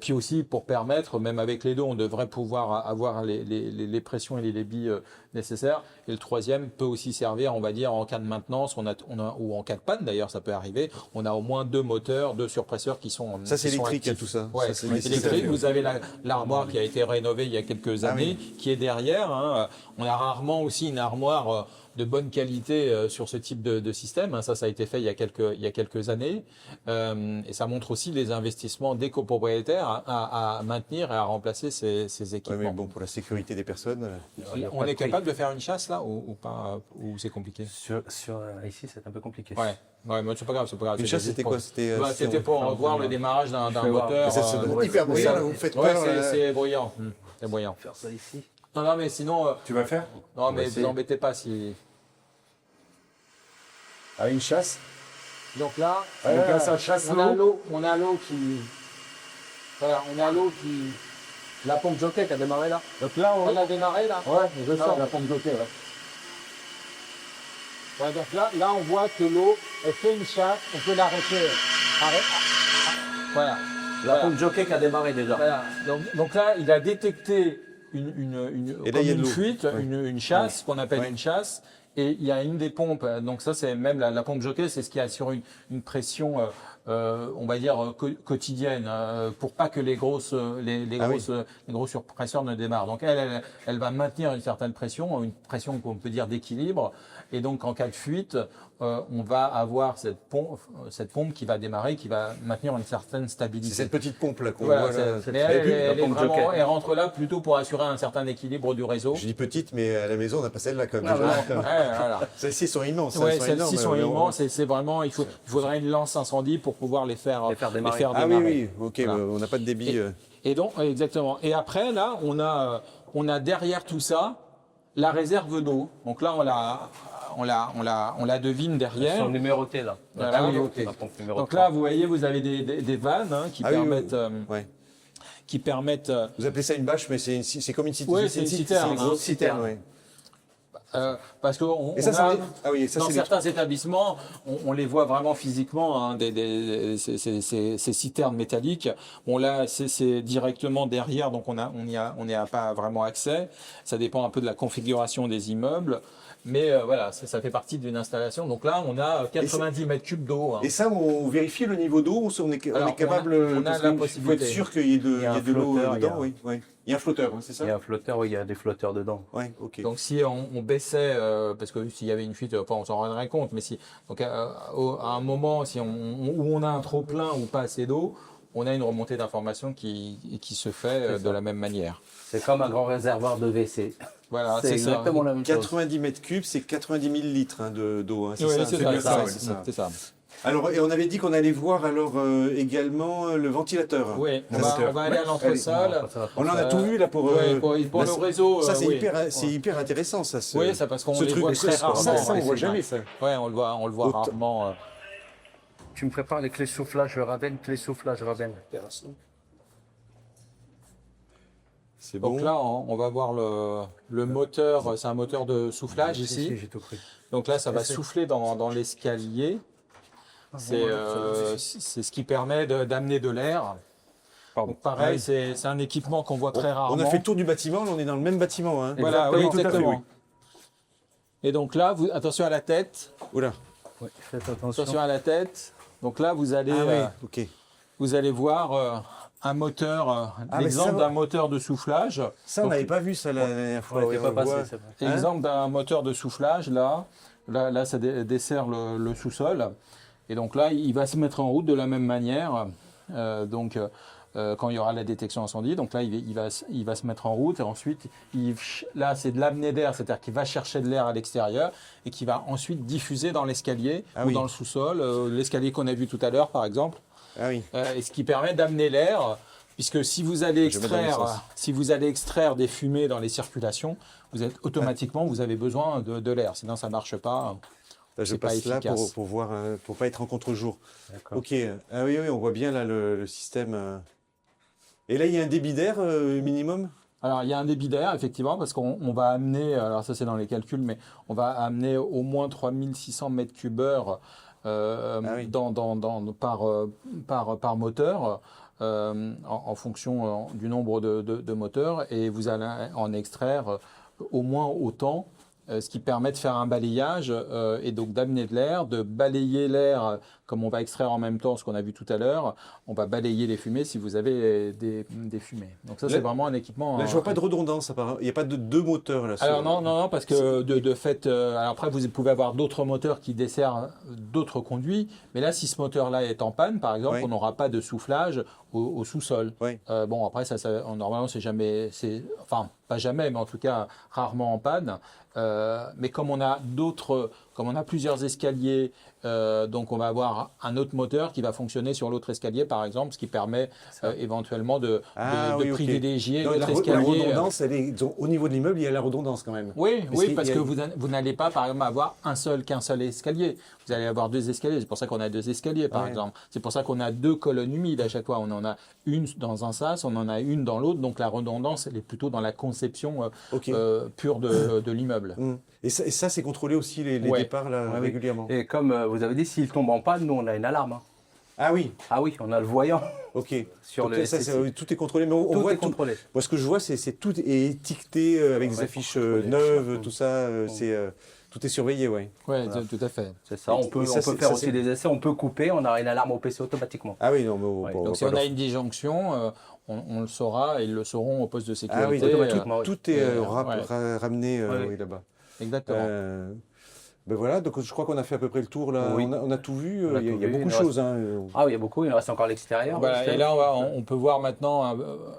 Puis aussi pour permettre, même avec les deux, on devrait pouvoir avoir les pressions et les débits nécessaires. Et le troisième peut aussi servir, on va dire, en cas de maintenance, ou en cas de panne d'ailleurs, ça peut arriver. On a au moins 2 moteurs, 2 surpresseurs qui sont Ça, c'est qui sont électrique, actifs. tout ça. Ouais, Ça, c'est c'est nécessaire. électrique. Vous avez l'armoire qui a été rénovée il y a quelques Ah années, qui est derrière. Hein. On a rarement aussi une armoire de bonne qualité sur ce type de système. Hein. Ça a été fait il y a quelques années. Et ça montre aussi les investissements des copropriétaires à maintenir et à remplacer ces Ouais, équipements. mais bon, pour la sécurité des personnes... On est capable de faire une chasse là ou pas, ou c'est compliqué? Ici, c'est un peu compliqué. Ouais, mais c'est pas grave, c'est pas grave. Une chasse, c'était quoi? C'était C'était pour voir le démarrage d'un vais voir. moteur. Ça doit être hyper bruyant, là, vous me faites Ouais, peur. c'est bruyant. C'est bruyant. Faire ça ici. Non, mais sinon, Tu vas faire? non, mais essayer. vous embêtez pas si. Ah, une chasse. Donc là, Donc là, ça chasse on a l'eau. l'eau, qui. Voilà, on a l'eau qui. La pompe jockey qui a démarré là. Donc là, On a démarré là. Ouais, je Non. sens la pompe jockey, ouais. Ouais, donc là, on voit que l'eau, elle fait une chasse, on peut l'arrêter. Voilà. La pompe jockey qui a démarré déjà. Voilà. Donc là, il a détecté Et là, comme il y a de une l'eau. fuite, Ouais. une chasse, qu'on appelle Ouais. une chasse, Et il y a une des pompes, donc ça c'est même la pompe jockey, c'est ce qui assure une pression, on va dire quotidienne, pour pas que les gros surpresseurs ne démarrent. Donc elle va maintenir une certaine pression, une pression qu'on peut dire d'équilibre. Et donc en cas de fuite, on va avoir cette pompe qui va démarrer, qui va maintenir une certaine stabilité. C'est cette petite pompe là qu'on Voilà, voit là. mais elle rentre là plutôt pour assurer un certain équilibre du réseau. Je dis petite, mais à la maison on n'a pas celle-là quand même. Ah, déjà. voilà. Celles-ci sont immenses. Ouais, elles sont énormes, celles-ci sont mais on- immenses. C'est vraiment, il faudrait une lance incendie pour pouvoir les faire démarrer. Ah oui, oui, ok, Voilà. on n'a pas de débit. Et donc, exactement. Et après, là, on a derrière tout ça la réserve d'eau. Donc là, on la devine Elles derrière. sont numérotées là. Voilà, La pompe, ok. la pompe numéro Donc 3. là, vous voyez, vous avez des vannes qui Ah oui, oui, permettent, Ouais. qui permettent. Vous appelez ça une bâche, mais c'est comme une citerne. Oui, c'est une citerne, C'est une hein. grosse citerne, oui. Parce que Et ça, ça ah oui, ça dans c'est certains établissements, on les voit vraiment physiquement, hein, ces citernes métalliques. Bon là, c'est directement derrière, donc on n'y a pas vraiment accès. Ça dépend un peu de la configuration des immeubles. Mais voilà, ça fait partie d'une installation. Donc là, on a 90 mètres cubes d'eau. Hein. Et ça, on vérifie le niveau d'eau, on est Alors, capable. on a parce la qu'il possibilité. faut être sûr qu'il y ait Il y a un de l'eau flotteur, dedans, oui. Il y a un flotteur, c'est ça? Il y a un flotteur, oui, il y a des flotteurs dedans. Ouais, ok. Donc si on baissait, parce que s'il y avait une fuite, enfin, on s'en rendrait compte, mais si donc à un moment, où on a un trop plein ou pas assez d'eau, on a une remontée d'informations qui se fait de la même manière. C'est comme un grand réservoir de WC. Voilà, C'est c'est exactement la même chose. 90 mètres cubes, c'est 90 000 litres d'eau. Hein, ça. Oui, c'est bien ça, ouais, c'est ça. c'est ça. Alors, et on avait dit qu'on allait voir alors également le ventilateur. Oui, on Ventilateur. va aller à l'entresol. On en a tout vu là pour. Pour là, le réseau. Ça, c'est oui. hyper intéressant, ça. Oui, ça parce qu'on ce les truc, voit ça, très rarement. ça, on hein, voit ces jamais images. ça. Ouais, on le voit Autant- rarement. Tu me prépares les clés soufflage Raven, clés soufflage Raven. C'est Donc bon. là, on va voir le moteur. C'est un moteur de soufflage ici. Si, j'ai tout pris. Donc là, ça va souffler dans l'escalier. C'est ce qui permet d'amener de l'air. Donc pareil, c'est un équipement qu'on voit très rarement. On a fait le tour du bâtiment, là, on est dans le même bâtiment. Hein. Voilà, oui, Tout à fait, exactement. oui. Et donc là, attention à la tête. Oula. Oui, faites attention. Attention à la tête. Donc là, vous allez, Ok. vous allez voir un moteur, mais l'exemple ça- d'un moteur de soufflage. Ça, on n'avait pas vu ça la dernière fois. On n'était pas on voit- passé, c'est vrai. Exemple d'un moteur de soufflage, là, ça dessert le sous-sol. Et donc là, il va se mettre en route de la même manière. Quand il y aura la détection incendie, donc là, il va se mettre en route et ensuite, là, c'est de l'amener d'air, c'est-à-dire qu'il va chercher de l'air à l'extérieur et qui va ensuite diffuser dans l'escalier ou dans le sous-sol, l'escalier qu'on a vu tout à l'heure, par exemple. Ah oui. Et ce qui permet d'amener l'air, puisque si vous allez Je vais dans le sens. extraire des fumées dans les circulations, automatiquement, vous avez besoin de l'air, sinon ça marche pas. Là, je C'est pas passe là efficace. pour voir, pour pas être en contre-jour. D'accord. Ok. Ah oui, on voit bien là le système. Et là, il y a un débit d'air minimum. Alors, il y a un débit d'air, effectivement, parce qu'on va amener, alors ça c'est dans les calculs, mais on va amener au moins 3600 mètres cubes heure oui. par moteur, en fonction du nombre de moteurs, et vous allez en extraire au moins autant. Ce qui permet de faire un balayage et donc d'amener de l'air, de balayer l'air comme on va extraire en même temps ce qu'on a vu tout à l'heure. On va balayer les fumées si vous avez des fumées. Donc ça, c'est vraiment un équipement. Là, je vois pas de redondance. Apparemment. Il n'y a pas de deux moteurs là. Alors non, parce que de fait, alors après vous pouvez avoir d'autres moteurs qui desservent d'autres conduits, mais là, si ce moteur-là est en panne, par exemple, on n'aura pas de soufflage au sous-sol. Oui. Bon, après normalement c'est jamais, enfin pas jamais, mais en tout cas rarement en panne. Mais comme on a plusieurs escaliers, donc on va avoir un autre moteur qui va fonctionner sur l'autre escalier, par exemple, ce qui permet éventuellement de privilégier Donc, l'autre la escalier. redondance, elle est, au niveau de l'immeuble, il y a la redondance quand même. Oui, parce qu'il y que a- vous n'allez pas, par exemple, avoir qu'un seul escalier. Vous allez avoir deux escaliers. C'est pour ça qu'on a deux escaliers, par exemple. C'est pour ça qu'on a deux colonnes humides à chaque fois. On en a une dans un sas, on en a une dans l'autre. Donc la redondance, elle est plutôt dans la conception pure de l'immeuble. Et ça, c'est contrôlé aussi les départs là, oui. régulièrement. Et comme vous avez dit, s'il tombe en panne, nous on a une alarme. Hein. Ah oui. Ah oui, on a le voyant Ok. sur Donc, le ça, SSI. tout est contrôlé, mais on Tout voit est contrôlé. Moi, ce que je vois, c'est tout est étiqueté avec des affiches neuves, tout ça. Tout est surveillé, ouais. Ouais, Voilà. tout à fait. C'est ça. On peut, Et ça, on peut c'est- faire ça, aussi c'est- des essais. On peut couper. On a une alarme au PC automatiquement. Ah oui, non, mais Ouais. bon, Donc si on a une disjonction, on le saura et ils le sauront au poste de ah oui, sécurité. automatiquement. tout est ouais. ramené Ouais. oui, là-bas. Exactement. Ben voilà, donc je crois qu'on a fait à peu près le tour là. Oui. On a tout vu. On a Il y a, tout il y a vu, beaucoup de il en choses. Hein. Ah oui, il y a beaucoup. Il en reste encore à l'extérieur. Voilà, Steph. et là, on peut voir maintenant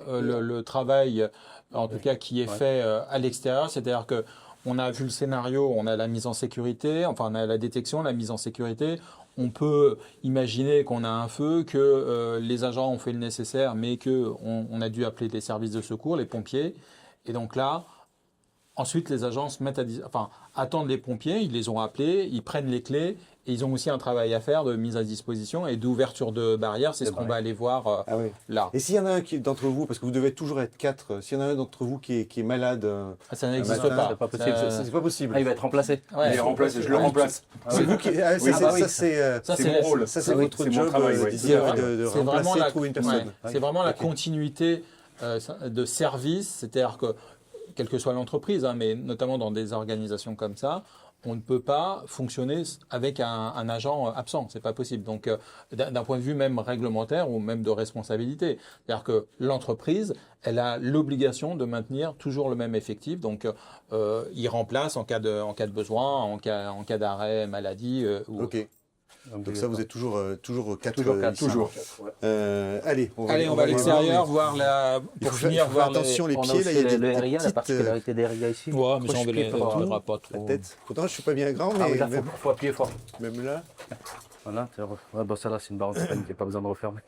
le travail, en tout cas, qui est fait à l'extérieur. C'est-à-dire que on a vu le scénario, on a la mise en sécurité, enfin, on a la détection, la mise en sécurité. On peut imaginer qu'on a un feu, que les agents ont fait le nécessaire, mais que on a dû appeler les services de secours, les pompiers. Et donc là, ensuite, les agents se mettent attendent les pompiers, ils les ont appelés, ils prennent les clés, et ils ont aussi un travail à faire de mise à disposition et d'ouverture de barrières. C'est ce qu'on va aller voir Ah oui. là. Et s'il y en a un d'entre vous, parce que vous devez toujours être 4, s'il y en a un d'entre vous qui est malade, Ça n'existe matin, pas. c'est pas possible, c'est pas possible. Ah, il va être remplacé. Ouais. Je le remplace. C'est vous qui. Ah, Oui, bah oui. ça, c'est Ça, C'est mon rôle. ça, c'est Oui, votre c'est mon job, travail, ouais. Didier, C'est de c'est vraiment remplacer, la, trouver une personne. ouais, c'est vraiment la Ok. continuité de service, c'est-à-dire que, quelle que soit l'entreprise, hein, mais notamment dans des organisations comme ça, on ne peut pas fonctionner avec un agent absent, c'est pas possible. Donc, d'un point de vue même réglementaire ou même de responsabilité, c'est-à-dire que l'entreprise, elle a l'obligation de maintenir toujours le même effectif. Donc, il remplace en cas de besoin, en cas d'arrêt, maladie. Ok. Donc ça, vous êtes toujours 4. Toujours 4. Toujours. Allez, on va Allez, on va à aller l'extérieur, voir, voir mais pour il faut finir, faire voir attention, les On a pieds, aussi là, il y a des le RIA, la petites, particularité des RIA ici. Ouais, mais ça, on ne les Croche-pied, verra pas la trop. tête. Pourtant, je suis pas bien grand, Ah oui, mais là, même, faut appuyer fort. même là. Voilà, ouais, bon, ça là, c'est une barre anti-panique, il n'y a pas besoin de refermer.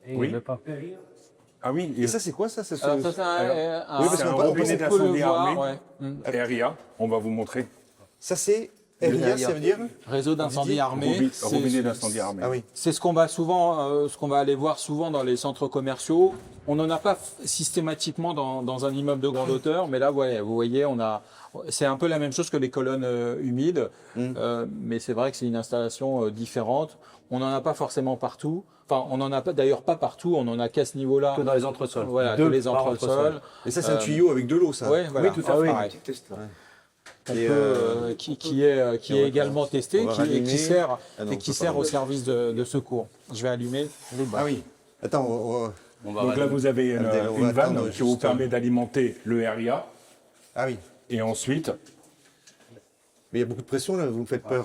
Et Oui. il veut pas. Ah oui, Et ça, c'est quoi ça, Alors, ça, c'est Oui, parce c'est qu'on un peut- robinet on peut le d'incendie voir, armé. Ouais. RIA, on va vous montrer. Ça, c'est RIA, ça veut dire Réseau d'incendie Didier, armé. Robinet d'incendie armé. Ah oui. C'est ce qu'on va souvent, ce qu'on va aller voir souvent dans les centres commerciaux. On n'en a pas systématiquement dans un immeuble de grande hauteur, mais là, ouais, vous voyez, c'est un peu la même chose que les colonnes humides, mais c'est vrai que c'est une installation différente. On n'en a pas forcément partout. Enfin, on n'en a pas, d'ailleurs pas partout. On n'en a qu'à ce niveau-là. Que dans les entresols. Voilà, que Deux les par entresols. Et ça, c'est un tuyau avec de l'eau, ça. Ouais, voilà. Oui, tout à fait. Pareil. Et, Qui est également testé, on va et rallumer. qui sert, Ah non, et on qui peut sert pas. au service de secours. Je vais allumer les Ah oui. Attends, On va Donc là, vous avez on va une vanne attendre qui vous juste permet d'alimenter le RIA. ah oui. Et ensuite, Mais il y a beaucoup de pression là, vous me faites peur.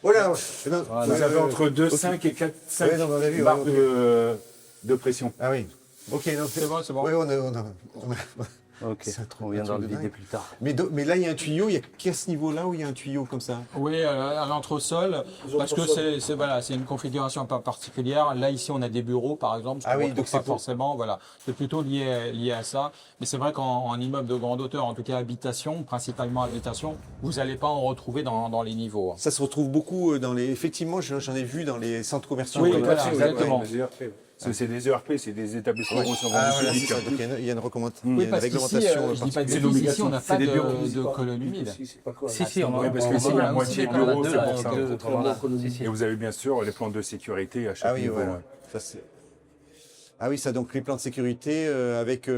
Voilà. Eh ben, vous avez entre 2,5 et 4,5 Ouais, non, mais on a vu, barres ouais, de pression. Ah oui. Ok, donc C'est bon, c'est bon. Ouais, on a- Ok, C'est un truc- on un viendra truc le de vider dingue. plus tard. mais là, il y a un tuyau. Il y a qu'à ce niveau-là où il y a un tuyau comme ça. Oui, à l'entresol, parce que c'est une configuration un peu particulière. Là, ici, on a des bureaux, par exemple, ce Ah qu'on oui, retrouve donc c'est pas pour- forcément. Voilà, c'est plutôt lié à ça. Mais c'est vrai qu'en immeuble de grande hauteur, en tout cas habitation, principalement habitation, vous n'allez pas en retrouver dans les niveaux. Ça se retrouve beaucoup dans les. Effectivement, j'en ai vu dans les centres commerciaux. Oui, comme voilà, ça. exactement. Parce que c'est des ERP, c'est des établissements de recevement Ah voilà, c'est public. ça. Donc il y a une recommandation, Oui, il y a une parce qu'ici, réglementation. je dis pas de C'est bêtises, ici, on n'a C'est pas des bureaux. de colonne humide. Si, on Ouais, parce que on c'est la a moitié aussi- bureau, on a deux, c'est pour là, ça. voilà. Si, si. Et vous avez bien sûr les plans de sécurité à chaque Ah oui, niveau. voilà. Ça, c'est- ah oui, ça donc les plans de sécurité avec.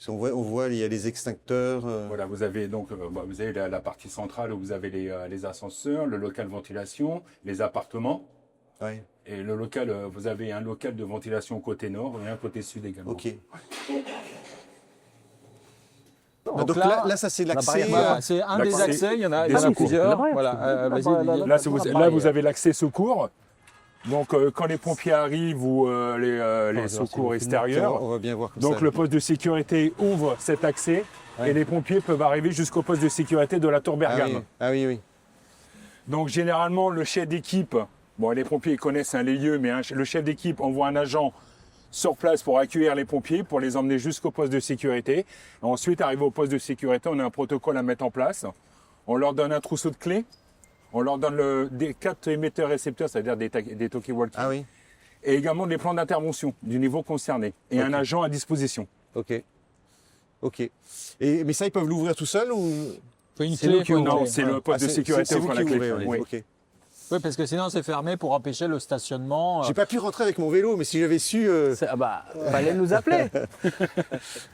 On voit, il y a les extincteurs. Voilà, vous avez donc vous avez la partie centrale où vous avez les ascenseurs, le local ventilation, les appartements. Ouais. Et le local, vous avez un local de ventilation côté nord et un côté sud également. Ok. Donc Donc là, ça c'est l'accès. Voilà, c'est un des L'accès accès, il y en a des secours. plusieurs. Voilà, vas-y, Didier. Là, vous avez l'accès secours. Donc, quand les pompiers arrivent ou les secours extérieurs, On va bien voir comme donc ça. le poste de sécurité ouvre cet accès et les pompiers peuvent arriver jusqu'au poste de sécurité de la tour Ah Bergame. oui, ah oui, oui. Donc, généralement, le chef d'équipe, bon, les pompiers ils connaissent les lieux, mais le chef d'équipe envoie un agent sur place pour accueillir les pompiers, pour les emmener jusqu'au poste de sécurité. Et ensuite, arrivé au poste de sécurité, on a un protocole à mettre en place. On leur donne un trousseau de clés. On leur donne des 4 émetteurs-récepteurs, c'est-à-dire des talkie-walkie. Ah oui. Et également des plans d'intervention du niveau concerné. Et un agent à disposition. Ok. Ok. Mais ça, ils peuvent l'ouvrir tout seuls ou Faut une C'est clé, nous qui faut une ouvrons. clé. C'est le poste de sécurité c'est vous ouvre qui la clé. ouvrez. Oui. Ok. Oui, parce que sinon c'est fermé pour empêcher le stationnement. J'ai pas pu rentrer avec mon vélo, mais si j'avais su. Ah bah, fallait nous appeler. Bah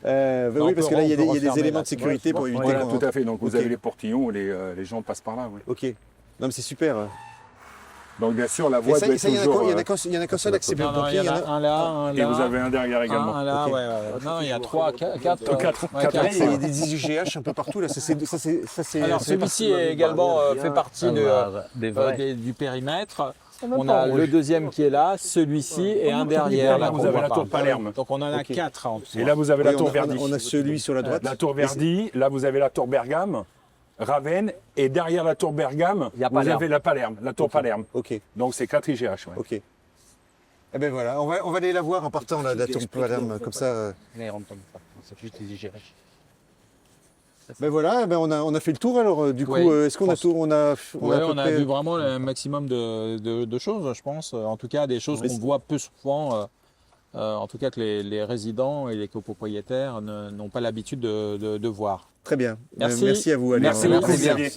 on oui, parce peut que là, il y a des refermer, éléments là. de sécurité pour éviter Voilà, qu'on tout à fait. Donc, vous Ok. avez les portillons, les gens passent par là. Oui. Ok. Non, mais c'est super. Donc, bien sûr, la Et voie ça, doit être ça, il y en a toujours... qu'un- il y en a qu'un seul accès pour Non, le non, il y pompier. en a un là, un là. Et vous avez un derrière également. Un là, Ok. ouais. Non, il y a 3, 4. Quatre Là, il y a des IGH un peu partout. Là. Ça, c'est Alors c'est celui-ci parti. est également fait partie des vrais. du périmètre. même On pas a en le rouge. deuxième qui est là, celui-ci et un derrière. Là, là, vous qu'on avez voit la pas. tour Palerme. Donc on en a Ok. 4 en dessous. Et là, vous avez Oui, la tour on Verdi. a celui sur la droite. La tour Verdi, là, vous avez la tour Bergame, Ravenne, et derrière la tour Bergame, Il y a vous Palerme. avez la Palerme, la tour Palerme. Ok. Donc, c'est 4 IGH. Ouais. Ok. Eh ben voilà, on va aller la voir en partant là, de la tour Palerme, comme ça. Mais rentre comme ça. C'est juste des IGH. Ben voilà, ben on a fait le tour alors. Du coup, Oui, est-ce qu'on a tout, on a à peu On a près- vu vraiment le maximum de choses, je pense. En tout cas, des choses Mais qu'on c'est- voit peu souvent. En tout cas, que les résidents et les copropriétaires n'ont pas l'habitude de voir. Très bien. Merci. Merci à vous. Allez, Merci on va- beaucoup. Merci, Xavier.